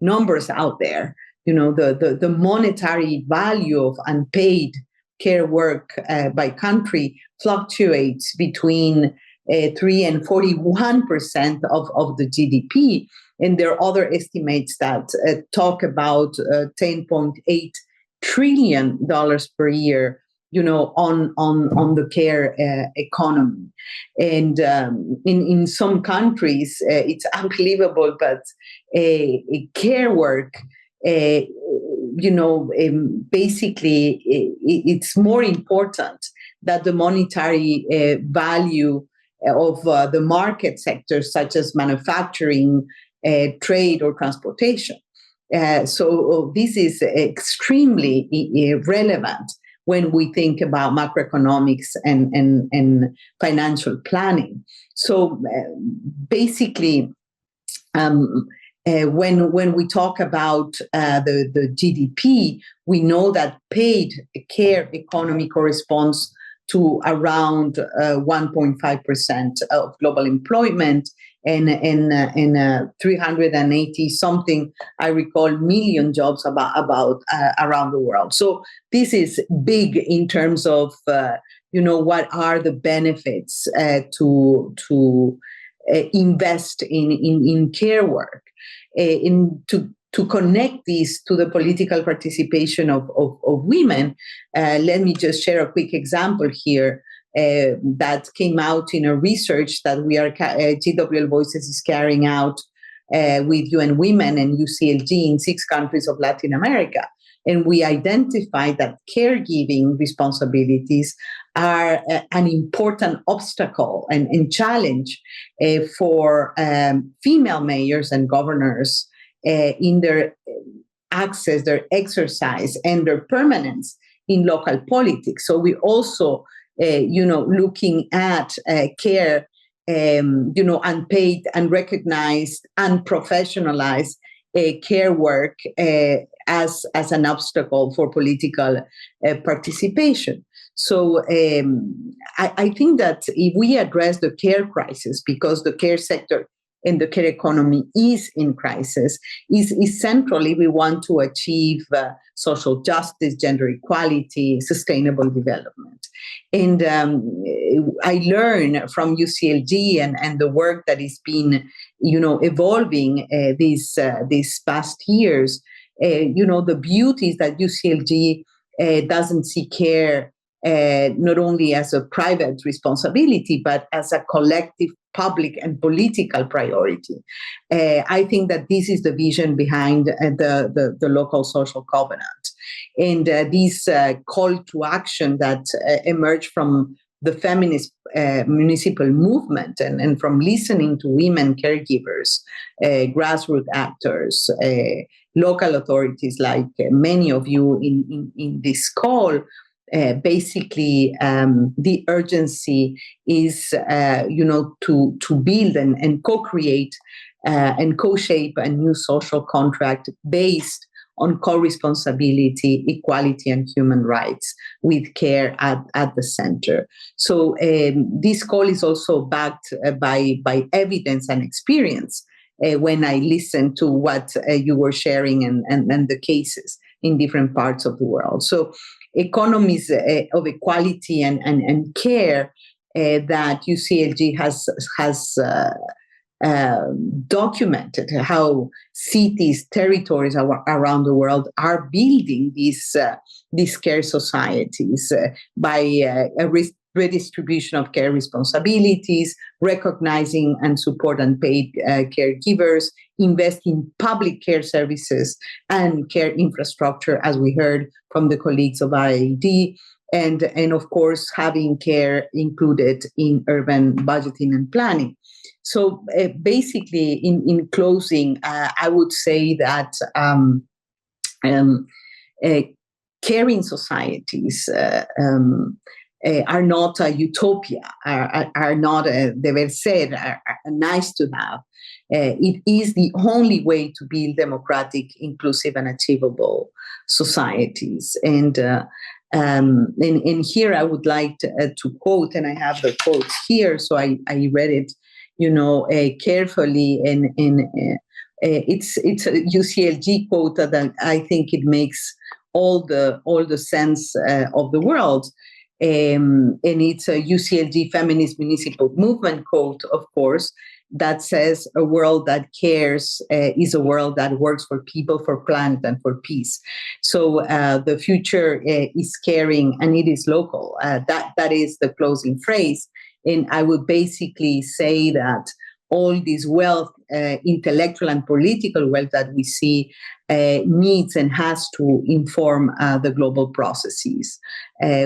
numbers out there. The monetary value of unpaid care work by country fluctuates between 3 and 41% of the GDP. And there are other estimates that talk about $10.8 trillion per year, on the care economy. And in some countries, it's unbelievable, but care work, basically, it's more important than the monetary value of the market sectors, such as manufacturing, trade, or transportation. So this is extremely relevant when we think about macroeconomics and financial planning. So basically, when we talk about the GDP, we know that paid care economy corresponds to around 1.5% of global employment and 380 something, I recall, million jobs about around the world. So this is big in terms of what are the benefits to invest in care work, to connect this to the political participation of women. Let me just share a quick example here that came out in a research that GWL Voices is carrying out with UN Women and UCLG in 6 countries of Latin America. And we identified that caregiving responsibilities are an important obstacle and challenge for female mayors and governors in their access, their exercise, and their permanence in local politics. So we also, looking at care, unpaid, unrecognized, unprofessionalized care work as an obstacle for political participation. So I think that if we address the care crisis, because the care sector and the care economy is in crisis, is centrally we want to achieve social justice, gender equality, sustainable development. And I learned from UCLG and the work that has been, evolving these past years. The beauty is that UCLG doesn't see care not only as a private responsibility, but as a collective public and political priority. I think that this is the vision behind the local social covenant. And this call to action that emerged from the feminist municipal movement and from listening to women caregivers, grassroots actors, local authorities like many of you in this call. Basically, the urgency is, to build and co-create and co-shape a new social contract based on co-responsibility, equality, and human rights, with care at the center. So this call is also backed by evidence and experience. When I listened to what you were sharing and the cases in different parts of the world. So economies of equality and care that UCLG has documented how cities, territories around the world are building these care societies by a redistribution of care responsibilities, recognizing and support unpaid caregivers, invest in public care services and care infrastructure, as we heard from the colleagues of IAED, and of course having care included in urban budgeting and planning. So basically, in closing, I would say that caring societies are not a utopia, are not a deber ser, are nice to have. It is the only way to build democratic, inclusive, and achievable societies. And here I would like to quote, and I have the quotes here, so I read it, carefully, and it's a UCLG quote that I think it makes all the sense of the world. And it's a UCLG feminist municipal movement quote, of course, that says a world that cares is a world that works for people, for planet, and for peace. So the future is caring, and it is local. That is the closing phrase. And I would basically say that all this wealth, intellectual and political wealth that we see, needs and has to inform the global processes.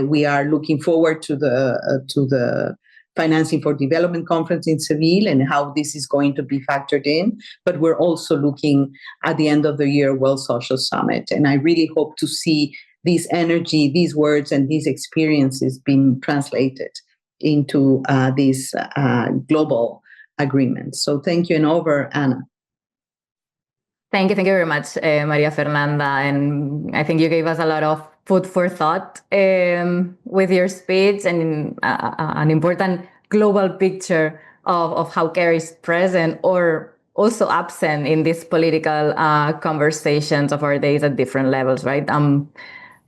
We are looking forward to the Financing for Development Conference in Seville and how this is going to be factored in. But we're also looking at the end of the year World Social Summit. And I really hope to see this energy, these words, and these experiences being translated into this global agreement. So thank you, and over, Anna. Thank you very much, Maria Fernanda. And I think you gave us a lot of food for thought with your speech, and an important global picture of how care is present or also absent in these political conversations of our days at different levels, right?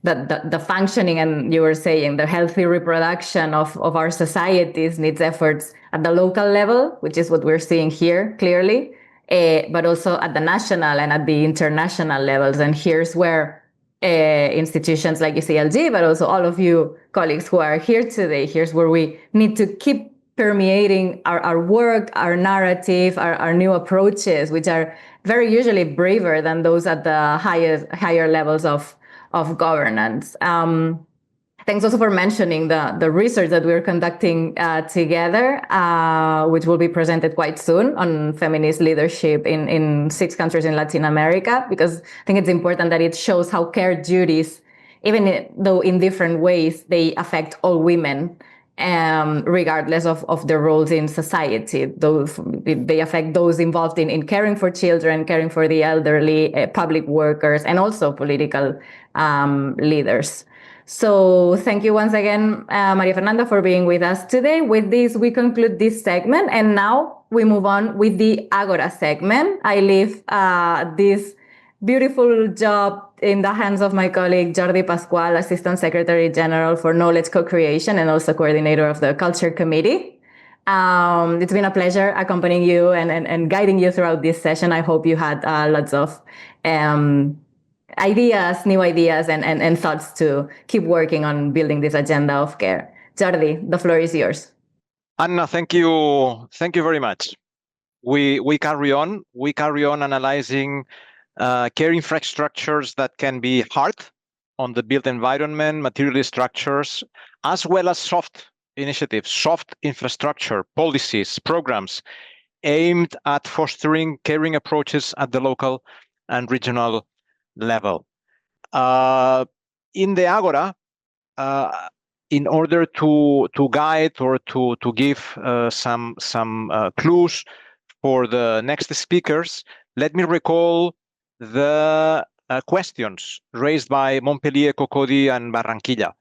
The functioning, and you were saying the healthy reproduction of our societies needs efforts at the local level, which is what we're seeing here clearly, but also at the national and at the international levels. And here's where institutions like UCLG, but also all of you colleagues who are here today, here's where we need to keep permeating our work, our narrative, our new approaches, which are very usually braver than those at the higher levels of governance. Thanks also for mentioning the research that we're conducting together, which will be presented quite soon on feminist leadership in 6 countries in Latin America, because I think it's important that it shows how care duties, even though in different ways, they affect all women, regardless of their roles in society. They affect those involved in caring for children, caring for the elderly, public workers, and also political leaders. So thank you once again, Maria Fernanda, for being with us today. With this, we conclude this segment, and now we move on with the Agora segment. I leave this beautiful job in the hands of my colleague Jordi Pascual, Assistant Secretary General for Knowledge Co-Creation and also coordinator of the Culture Committee. It's been a pleasure accompanying you and guiding you throughout this session. I hope you had lots of new ideas and thoughts to keep working on building this agenda of care. Jordi, the floor is yours. Anna, thank you very much. We carry on analyzing care infrastructures that can be hard on the built environment, material structures, as well as soft initiatives, soft infrastructure, policies, programs aimed at fostering caring approaches at the local and regional level. In the Agora, in order to guide or to give some clues for the next speakers, let me recall the questions raised by Montpellier, Cocody, and Barranquilla.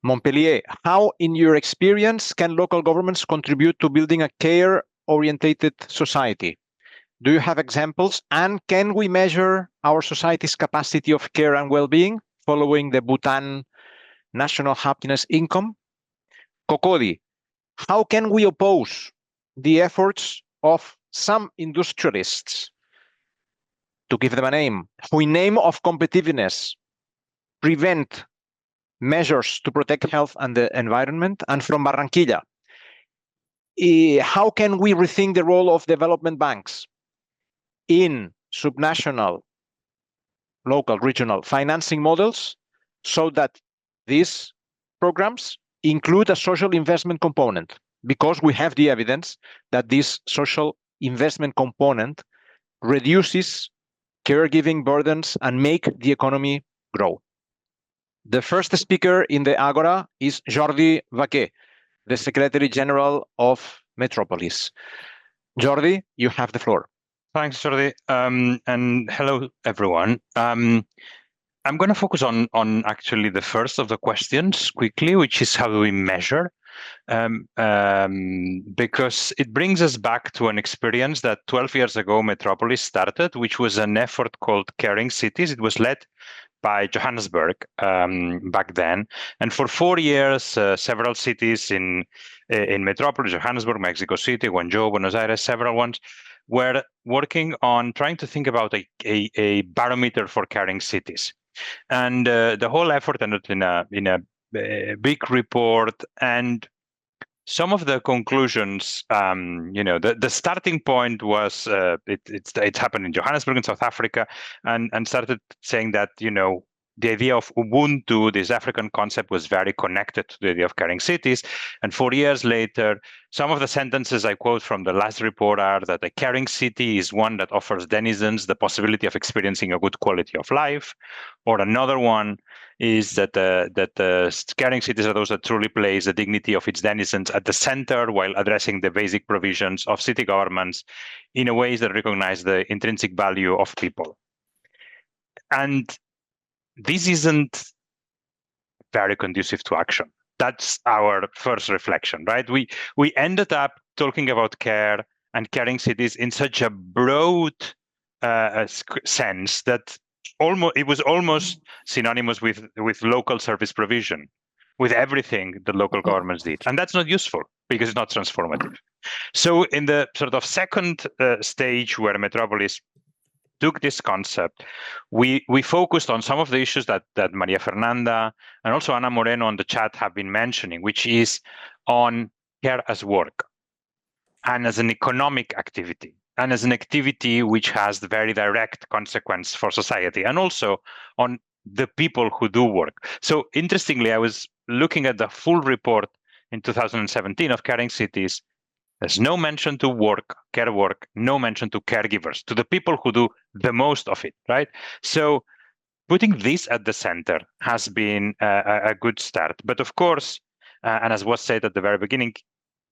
Montpellier, how, in your experience, can local governments contribute to building a care-orientated society? Do you have examples? And can we measure our society's capacity of care and well-being following the Bhutan National Happiness Income? Cocody, how can we oppose the efforts of some industrialists, to give them a name, who in name of competitiveness prevent measures to protect health and the environment? And from Barranquilla, how can we rethink the role of development banks in subnational, local, regional financing models so that these programs include a social investment component, because we have the evidence that this social investment component reduces caregiving burdens and make the economy grow. The first speaker in the Agora is Jordi Vaquer, the Secretary General of Metropolis. Jordi, you have the floor. Thanks, Jordi, and hello, everyone. I'm going to focus on actually the first of the questions quickly, which is how do we measure? Because it brings us back to an experience that 12 years ago Metropolis started, which was an effort called Caring Cities. It was led by Johannesburg back then, and for 4 years, several cities in Metropolis, Johannesburg, Mexico City, Guangzhou, Buenos Aires, several ones were working on trying to think about a barometer for caring cities. And the whole effort ended in a big report, and some of the conclusions, the starting point was it happened in Johannesburg in South Africa, and started saying that the idea of Ubuntu, this African concept, was very connected to the idea of caring cities. And 4 years later, some of the sentences I quote from the last report are that a caring city is one that offers denizens the possibility of experiencing a good quality of life. Or another one is that the caring cities are those that truly place the dignity of its denizens at the center while addressing the basic provisions of city governments in a ways that recognize the intrinsic value of people. And this isn't very conducive to action. That's our first reflection, right? We ended up talking about care and caring cities in such a broad sense that it was almost synonymous with local service provision, with everything the local governments did. And that's not useful because it's not transformative. So in the sort of second stage where Metropolis took this concept, we focused on some of the issues that Maria Fernanda and also Ana Moreno on the chat have been mentioning, which is on care as work and as an economic activity and as an activity which has the very direct consequence for society and also on the people who do work. So interestingly, I was looking at the full report in 2017 of Caring Cities. There's no mention to care work, no mention to caregivers, to the people who do the most of it, right? So putting this at the center has been a good start. But of course, and as was said at the very beginning,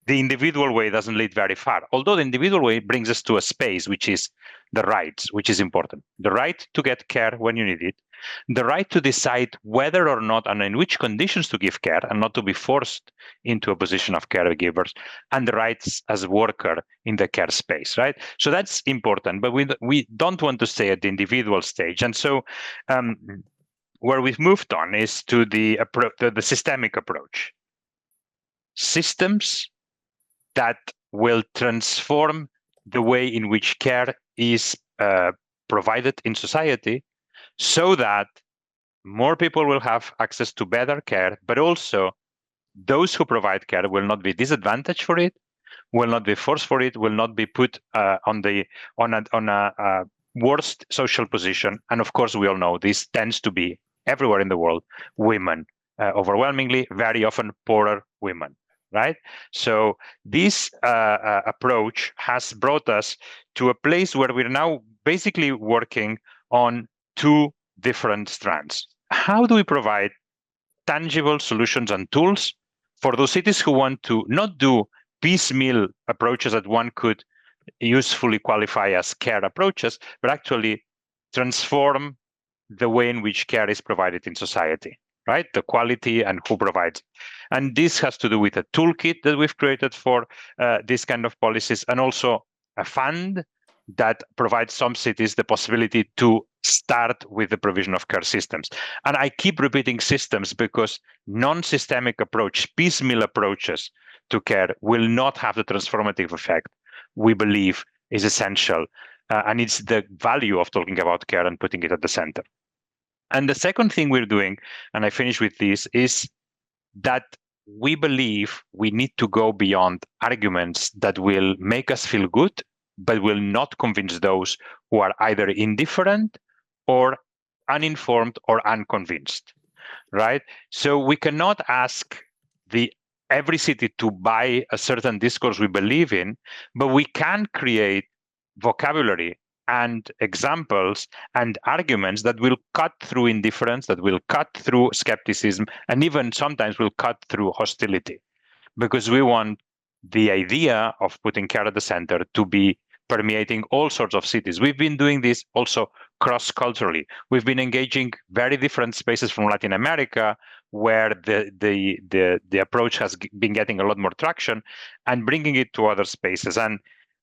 the individual way doesn't lead very far. Although the individual way brings us to a space, which is the rights, which is important. The right to get care when you need it, the right to decide whether or not and in which conditions to give care and not to be forced into a position of caregivers, and the rights as a worker in the care space, right? So that's important, but we don't want to stay at the individual stage. And so where we've moved on is to the systemic approach. Systems that will transform the way in which care is provided in society so that more people will have access to better care, but also those who provide care will not be disadvantaged for it, will not be forced for it, will not be put on a worst social position. And of course, we all know this tends to be everywhere in the world, women, overwhelmingly, very often poorer women. Right? So this approach has brought us to a place where we're now basically working on two different strands. How do we provide tangible solutions and tools for those cities who want to not do piecemeal approaches that one could usefully qualify as care approaches, but actually transform the way in which care is provided in society? Right? The quality and who provides. And this has to do with a toolkit that we've created for this kind of policies, and also a fund that provides some cities the possibility to start with the provision of care systems. And I keep repeating systems because non-systemic approach, piecemeal approaches to care will not have the transformative effect we believe is essential. And it's the value of talking about care and putting it at the center. And the second thing we're doing, and I finish with this, is that we believe we need to go beyond arguments that will make us feel good, but will not convince those who are either indifferent or uninformed or unconvinced. right? So we cannot ask every city to buy a certain discourse we believe in, but we can create vocabulary and examples and arguments that will cut through indifference, that will cut through skepticism, and even sometimes will cut through hostility, because we want the idea of putting care at the center to be permeating all sorts of cities. We've been doing this also cross-culturally. We've been engaging very different spaces from Latin America, where the approach has been getting a lot more traction, and bringing it to other spaces. And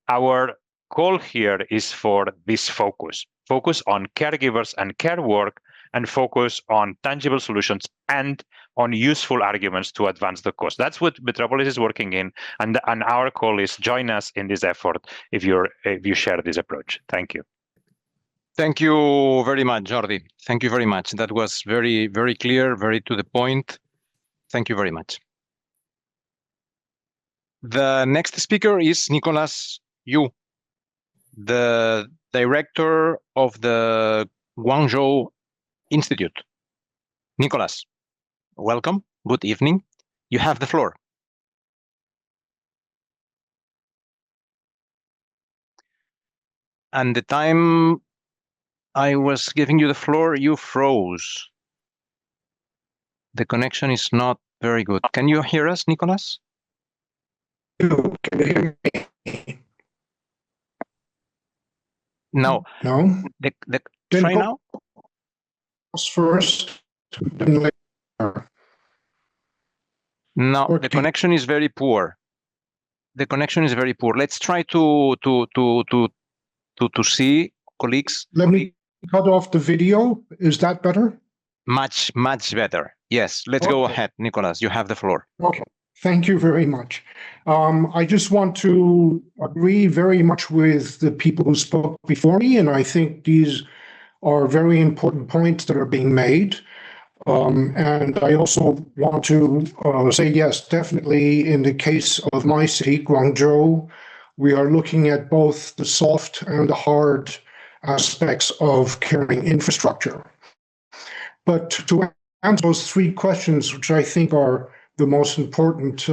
our call here is for this focus on caregivers and care work, and focus on tangible solutions and on useful arguments to advance the cause. That's what Metropolis is working in, and our call is join us in this effort if you share this approach. Thank you. Thank you very much, Jordi. Thank you very much. That was very, very clear, very to the point. Thank you very much. The next speaker is Nicolas Yu, the director of the Guangzhou Institute. Nicolas, welcome. Good evening. You have the floor. And the time I was giving you the floor, you froze. The connection is not very good. Can you hear us, Nicolas? Can you hear me? No. No? Try now? First, then later. No, the connection is very poor. The connection is very poor. Let's try to see, colleagues. Let me cut off the video. Is that better? Much better. Yes, let's go ahead, Nicolas. You have the floor. Okay, thank you very much. I just want to agree very much with the people who spoke before me, and I think these are very important points that are being made. And I also want to say, yes, definitely in the case of my city, Guangzhou, we are looking at both the soft and the hard aspects of caring infrastructure. But to answer those three questions, which I think are the most important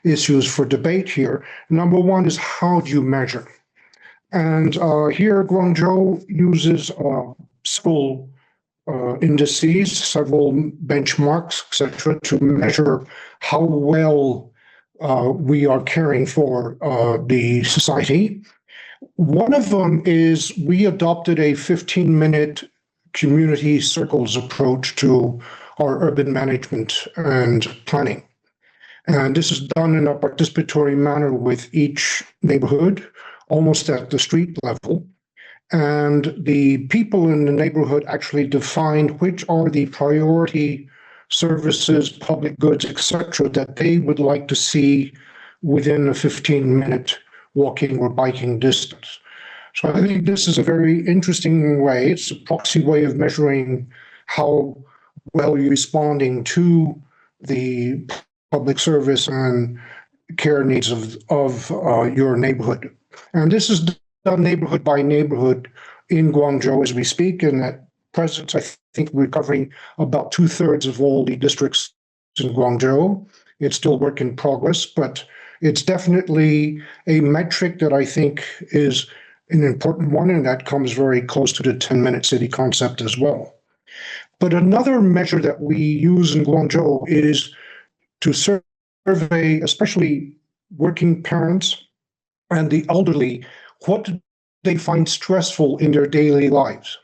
issues for debate here, number one is, how do you measure? And here Guangzhou uses several indices, several benchmarks, etc., to measure how well we are caring for the society. One of them is we adopted a 15-minute community circles approach to our urban management and planning. And this is done in a participatory manner with each neighborhood, almost at the street level. And the people in the neighborhood actually define which are the priority services, public goods, etc., that they would like to see within a 15-minute walking or biking distance. So I think this is a very interesting way. It's a proxy way of measuring how well you're responding to the public service and care needs of your neighborhood. And this is done neighborhood by neighborhood in Guangzhou as we speak. And at present, I think we're covering about 2/3 of all the districts in Guangzhou. It's still work in progress, but it's definitely a metric that I think is an important one, and that comes very close to the 10-minute city concept as well. But another measure that we use in Guangzhou is to survey, especially working parents and the elderly, what do they find stressful in their daily lives.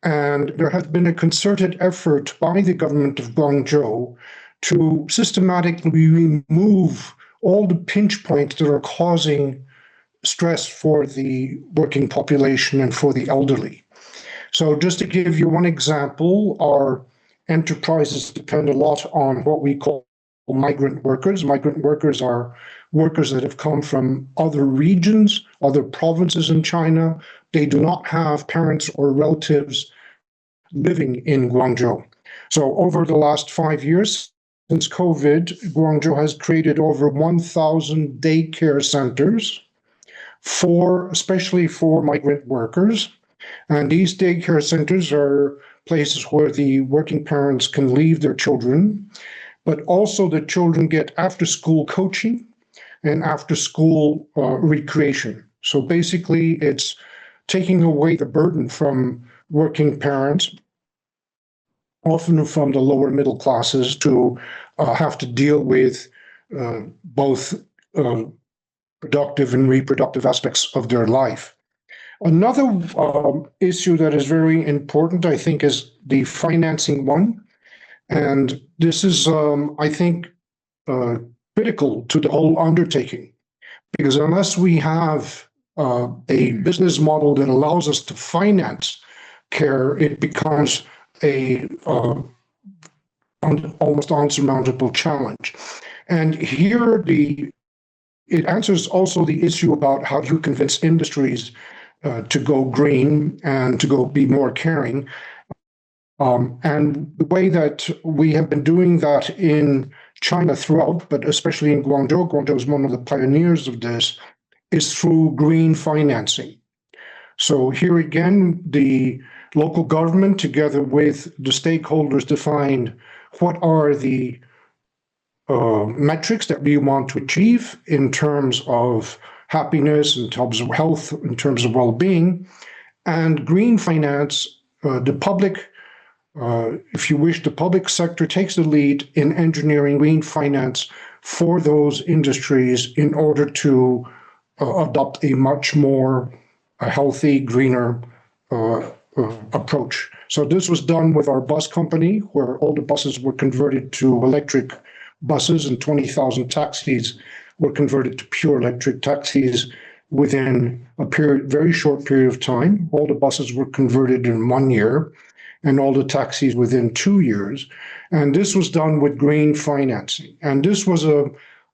And there has been a concerted effort by the government of Guangzhou to systematically remove all the pinch points that are causing stress for the working population and for the elderly. So just to give you one example, our enterprises depend a lot on what we call migrant workers. Migrant workers are workers that have come from other regions, other provinces in China. They do not have parents or relatives living in Guangzhou. So over the last 5 years, since COVID, Guangzhou has created over 1,000 daycare centers especially for migrant workers. And these daycare centers are places where the working parents can leave their children, but also the children get after-school coaching and after-school recreation. So basically, it's taking away the burden from working parents, often from the lower middle classes, to have to deal with both productive and reproductive aspects of their life. Another issue that is very important, I think, is the financing one. And this is, I think, critical to the whole undertaking, because unless we have a business model that allows us to finance care, it becomes a almost unsurmountable challenge. And here it answers also the issue about how do you convince industries to go green and to go be more caring. And the way that we have been doing that in China throughout, but especially in Guangzhou, Guangzhou is one of the pioneers of this, is through green financing. So here again, the local government, together with the stakeholders, defined what are the metrics that we want to achieve in terms of happiness, in terms of health, in terms of well-being. And green finance, the public, if you wish, the public sector takes the lead in engineering green finance for those industries in order to adopt a much more healthy, greener approach. So this was done with our bus company, where all the buses were converted to electric buses, and 20,000 taxis were converted to pure electric taxis within a very short period of time. All the buses were converted in 1 year, and all the taxis within 2 years. And this was done with green financing. And this was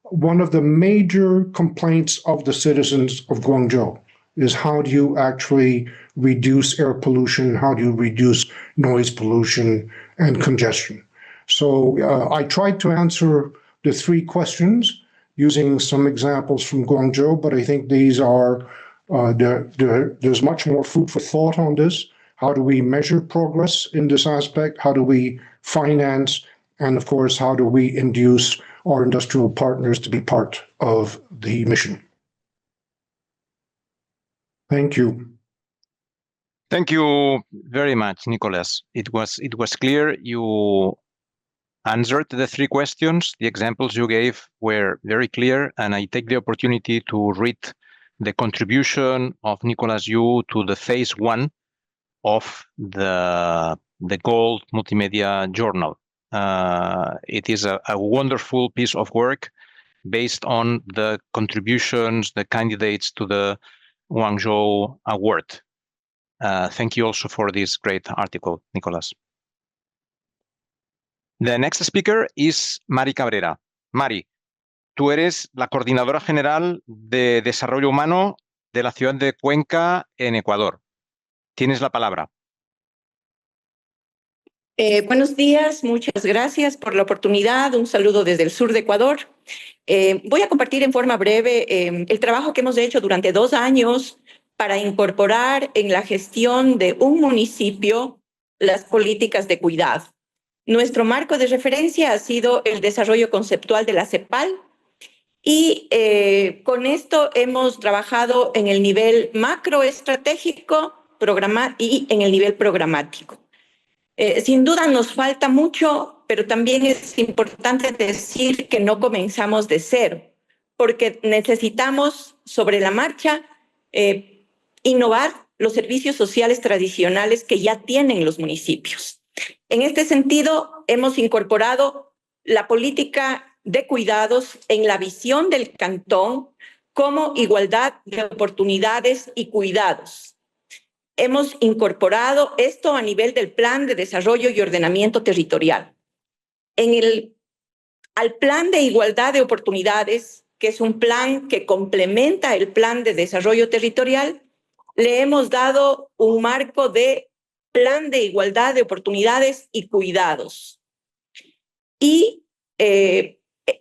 one of the major complaints of the citizens of Guangzhou, is how do you actually reduce air pollution? How do you reduce noise pollution and congestion? So I tried to answer the three questions using some examples from Guangzhou, but I think these are, there's much more food for thought on this. How do we measure progress in this aspect? How do we finance? And of course, how do we induce our industrial partners to be part of the mission? Thank you. Thank you very much, Nicolas. It was clear. You answered the three questions. The examples you gave were very clear, and I take the opportunity to read the contribution of Nicolas Yu to the phase 1 of the GOLD Multimedia Journal. It is a wonderful piece of work based on the contributions, the candidates to the Guangzhou Award. Thank you also for this great article, Nicolas. The next speaker is Mari Cabrera. Mari, tú eres la Coordinadora General de Desarrollo Humano de la ciudad de Cuenca, en Ecuador. Tienes la palabra. Buenos días, muchas gracias por la oportunidad. Un saludo desde el sur de Ecuador. Voy a compartir en forma breve el trabajo que hemos hecho durante 2 años para incorporar en la gestión de un municipio las políticas de cuidado. Nuestro marco de referencia ha sido el desarrollo conceptual de la CEPAL y con esto hemos trabajado en el nivel macroestratégico y en el nivel programático. Sin duda nos falta mucho, pero también es importante decir que no comenzamos de cero, porque necesitamos sobre la marcha innovar los servicios sociales tradicionales que ya tienen los municipios. En este sentido, hemos incorporado la política de cuidados en la visión del cantón como igualdad de oportunidades y cuidados. Hemos incorporado esto a nivel del Plan de Desarrollo y Ordenamiento Territorial. Al Plan de Igualdad de Oportunidades, que es un plan que complementa el Plan de Desarrollo Territorial, le hemos dado un marco de Plan de Igualdad de Oportunidades y Cuidados. Y en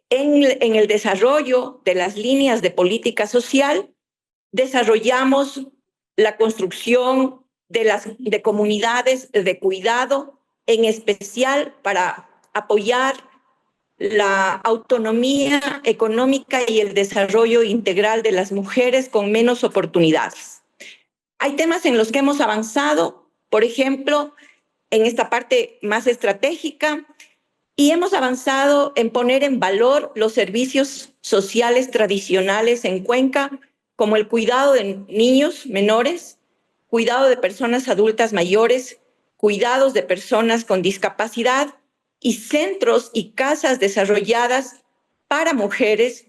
el desarrollo de las líneas de política social, desarrollamos la construcción de comunidades de cuidado, en especial para apoyar la autonomía económica y el desarrollo integral de las mujeres con menos oportunidades. Hay temas en los que hemos avanzado, por ejemplo, en esta parte más estratégica, y hemos avanzado en poner en valor los servicios sociales tradicionales en Cuenca, como el cuidado de niños menores, cuidado de personas adultas mayores, cuidados de personas con discapacidad y centros y casas desarrolladas para mujeres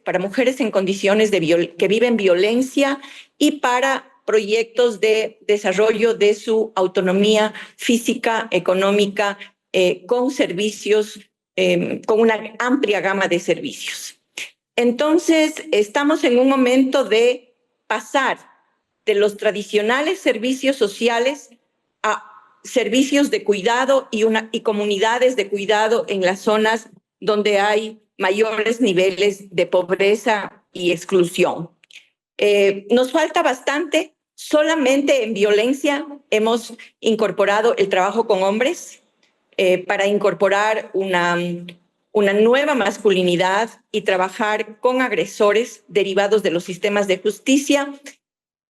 en condiciones que viven violencia y para proyectos de desarrollo de su autonomía física, económica, con servicios, con una amplia gama de servicios. Entonces, estamos en un momento de pasar de los tradicionales servicios sociales a servicios de cuidado y comunidades de cuidado en las zonas donde hay mayores niveles de pobreza y exclusión. Nos falta bastante. Solamente en violencia hemos incorporado el trabajo con hombres para incorporar una nueva masculinidad y trabajar con agresores derivados de los sistemas de justicia.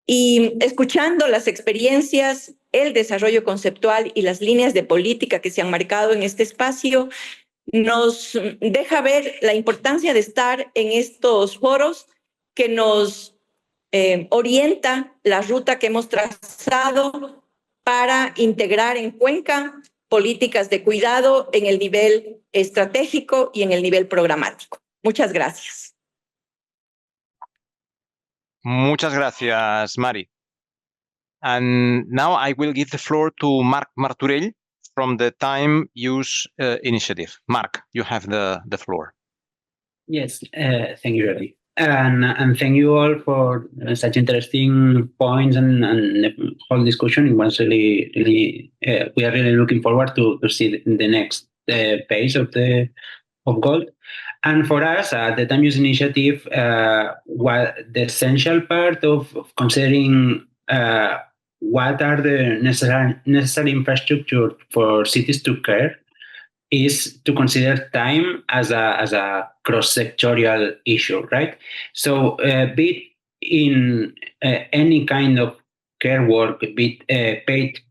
Y escuchando las experiencias, el desarrollo conceptual y las líneas de política que se han marcado en este espacio, nos deja ver la importancia de estar en estos foros que nos orienta la ruta que hemos trazado para integrar en Cuenca políticas de cuidado en el nivel estratégico y en el nivel programático. Muchas gracias. Muchas gracias, Mari. And now I will give the floor to Marc Martorell from the Time Use Initiative. Marc, you have the floor. Yes, thank you, Jordi. And thank you all for such interesting points and the whole discussion. It was really, we are really looking forward to see the next phase of GOLD. And for us, the Time Use Initiative, the essential part of considering what are the necessary infrastructure for cities to care is to consider time as a cross-sectorial issue, right? So be it in any kind of care work, be it paid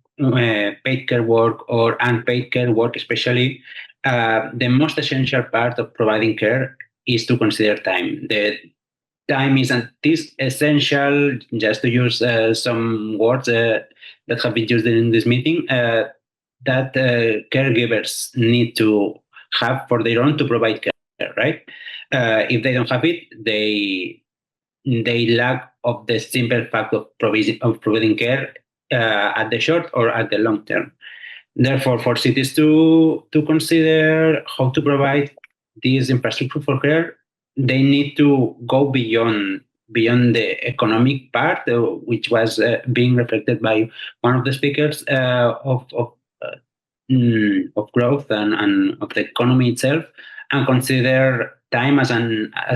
care work or unpaid care work, especially, the most essential part of providing care is to consider time. The time isn't this essential, just to use some words that have been used in this meeting, that caregivers need to have for their own to provide care, right? If they don't have it, they lack of the simple fact of providing care at the short or at the long term. Therefore, for cities to consider how to provide this infrastructure for care, they need to go beyond the economic part, which was being reflected by one of the speakers of growth and of the economy itself, and consider time as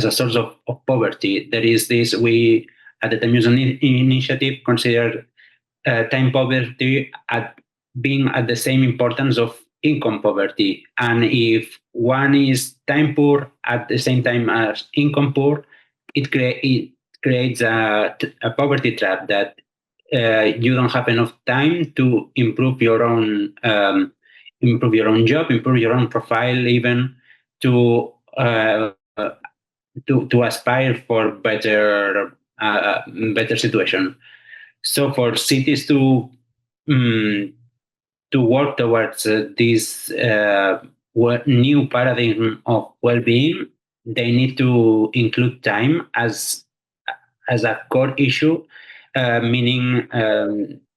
a source of poverty. There is this, we at the Time Use Initiative consider time poverty being at the same importance of income poverty. And if one is time poor at the same time as income poor, it creates a poverty trap that you don't have enough time to improve your own job, improve your own profile, even to aspire for better situation. So for cities to work towards this new paradigm of well-being, they need to include time as a core issue, meaning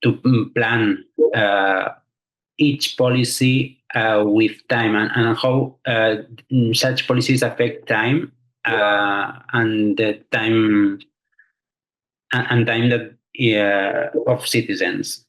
to plan each policy with time and how such policies affect time and the time that of citizens.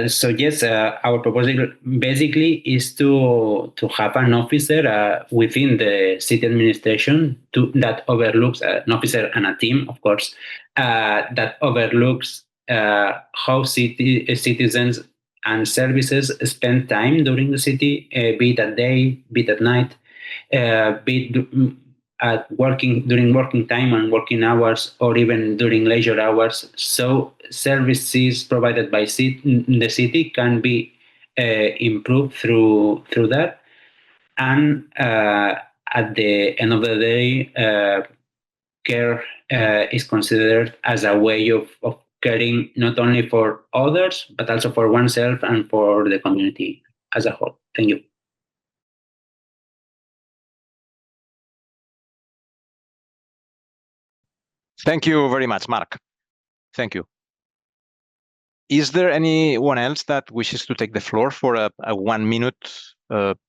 So yes, our proposal basically is to have an officer within the city administration that overlooks an officer and a team, of course, that overlooks how citizens and services spend time during the city, be it at day, be it at night, be it during working time and working hours, or even during leisure hours. So services provided by the city can be improved through that. And at the end of the day, care is considered as a way of caring not only for others, but also for oneself and for the community as a whole. Thank you. Thank you very much, Mark. Thank you. Is there anyone else that wishes to take the floor for a 1 minute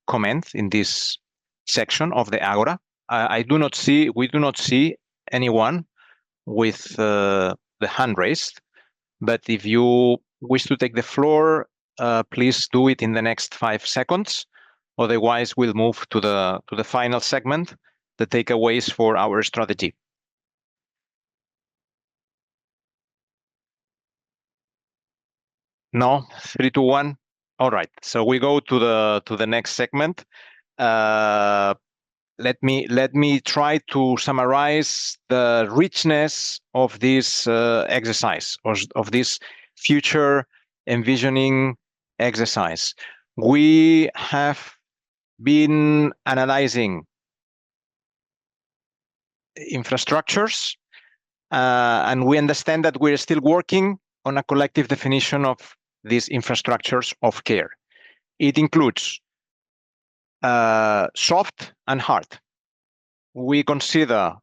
comment in this section of the Agora? We do not see anyone with the hand raised, but if you wish to take the floor, please do it in the next 5 seconds. Otherwise, we'll move to the final segment, the takeaways for our strategy. No, 3, 2, 1. All right. So we go to the next segment. Let me try to summarize the richness of this exercise, or of this future envisioning exercise. We have been analyzing infrastructures, and we understand that we're still working on a collective definition of these infrastructures of care. It includes soft and hard. We consider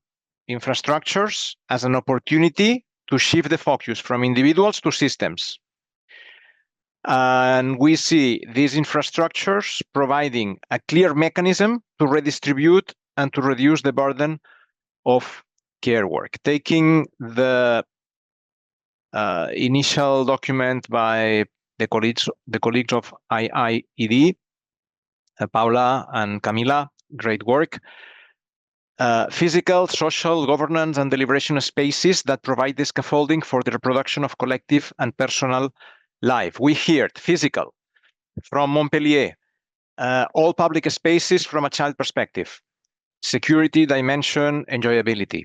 infrastructures as an opportunity to shift the focus from individuals to systems. And we see these infrastructures providing a clear mechanism to redistribute and to reduce the burden of care work. Taking the initial document by the colleagues of IIED, Paula and Camila, great work. Physical, social, governance, and deliberation spaces that provide the scaffolding for the reproduction of collective and personal life. We heard physical from Montpellier, all public spaces from a child perspective, security, dimension, enjoyability.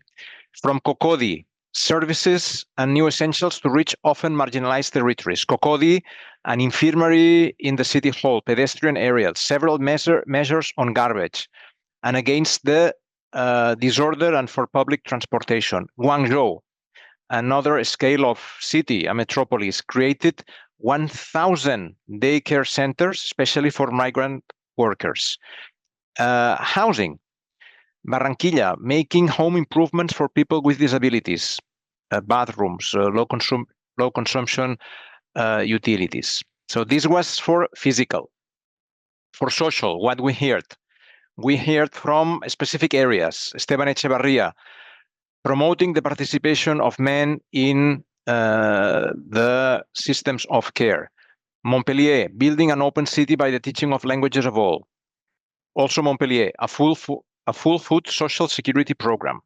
From COCODI, services and new essentials to reach often marginalized territories. COCODI, an infirmary in the city hall, pedestrian areas, several measures on garbage and against the disorder and for public transportation. Guangzhou, another scale of city, a metropolis, created 1,000 daycare centers, especially for migrant workers. Housing, Barranquilla, making home improvements for people with disabilities, bathrooms, low consumption utilities. So this was for physical. For social, what we heard? We heard from specific areas. Esteban Echevarria, promoting the participation of men in the systems of care. Montpellier, building an open city by the teaching of languages of all. Also Montpellier, a full food social security program.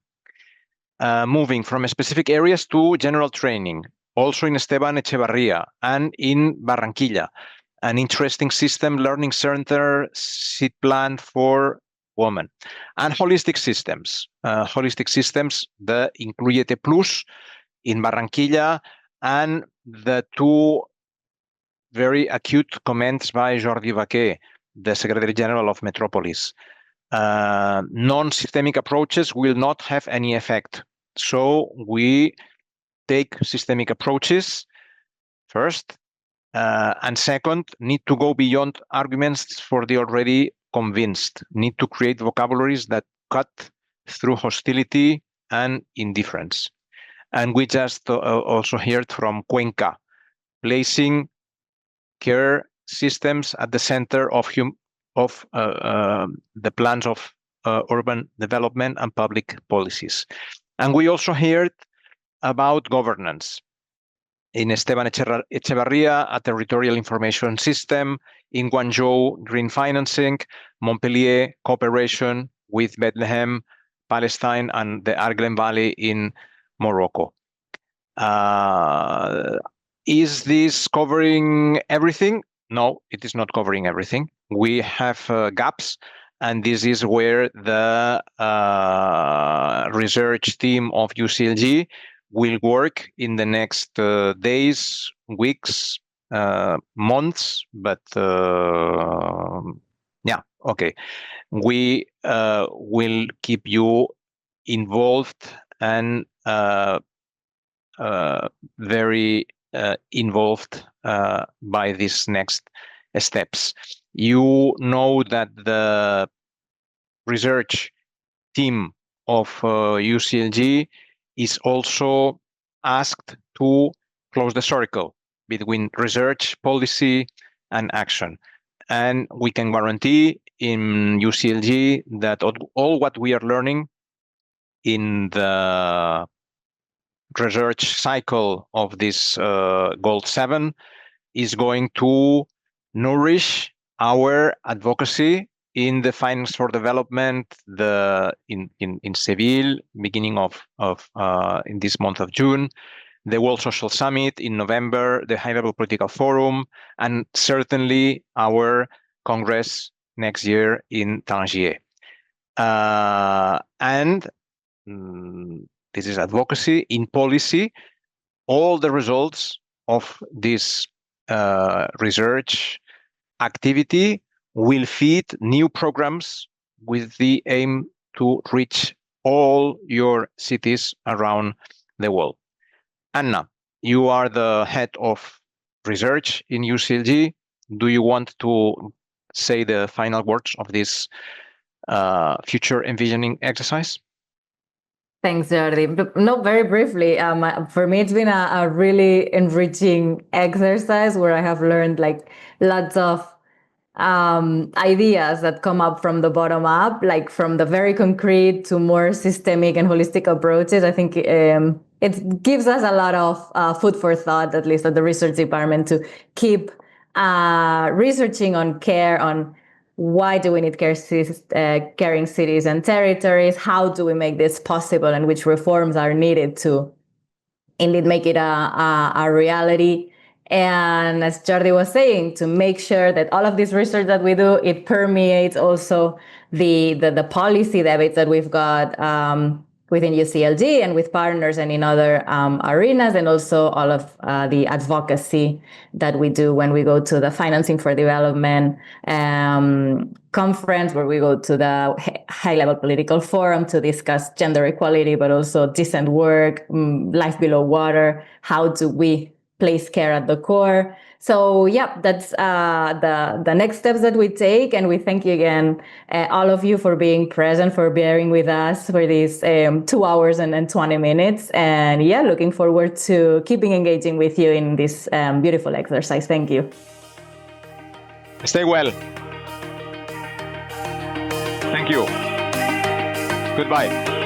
Moving from specific areas to general training, also in Esteban Echevarria and in Barranquilla, an interesting system learning center, seat plan for women. And holistic systems, the Incluyete Plus in Barranquilla, and the 2 very acute comments by Jordi Vaquer, the Secretary General of Metropolis. Non-systemic approaches will not have any effect. So we take systemic approaches first, and second, need to go beyond arguments for the already convinced, need to create vocabularies that cut through hostility and indifference. And we just also heard from Cuenca, placing care systems at the center of the plans of urban development and public policies. And we also heard about governance. In Esteban Echevarria, a territorial information system. In Guangzhou, green financing. Montpellier, cooperation with Bethlehem, Palestine, and the Arglen Valley in Morocco. Is this covering everything? No, it is not covering everything. We have gaps, and this is where the research team of UCLG will work in the next days, weeks, months, but yeah, okay. We will keep you involved and very involved by these next steps. You know that the research team of UCLG is also asked to close the circle between research, policy, and action. And we can guarantee in UCLG that all what we are learning in the research cycle of this GOLD VII is going to nourish our advocacy in the finance for development, in Seville, beginning of in this month of June, the World Social Summit in November, the High Level Political Forum, and certainly our Congress next year in Tangier. And this is advocacy. In policy, all the results of this research activity will feed new programs with the aim to reach all your cities around the world. Anna, you are the head of research in UCLG. Do you want to say the final words of this future envisioning exercise? Thanks, Jordi. No, very briefly, for me, it's been a really enriching exercise where I have learned like lots of ideas that come up from the bottom up, like from the very concrete to more systemic and holistic approaches. I think it gives us a lot of food for thought, at least at the research department, to keep researching on care, on why do we need caring cities and territories? How do we make this possible, and which reforms are needed to indeed make it a reality? And as Jordi was saying, to make sure that all of this research that we do, it permeates also the policy debates that we've got within UCLG and with partners and in other arenas, and also all of the advocacy that we do when we go to the Financing for Development conference, where we go to the high-level political forum to discuss gender equality, but also decent work, life below water. How do we place care at the core? So yeah, that's the next steps that we take, and we thank you again, all of you, for being present, for bearing with us for these 2 hours and 20 minutes, and yeah, looking forward to keeping engaging with you in this beautiful exercise. Thank you. Stay well. Thank you. Goodbye.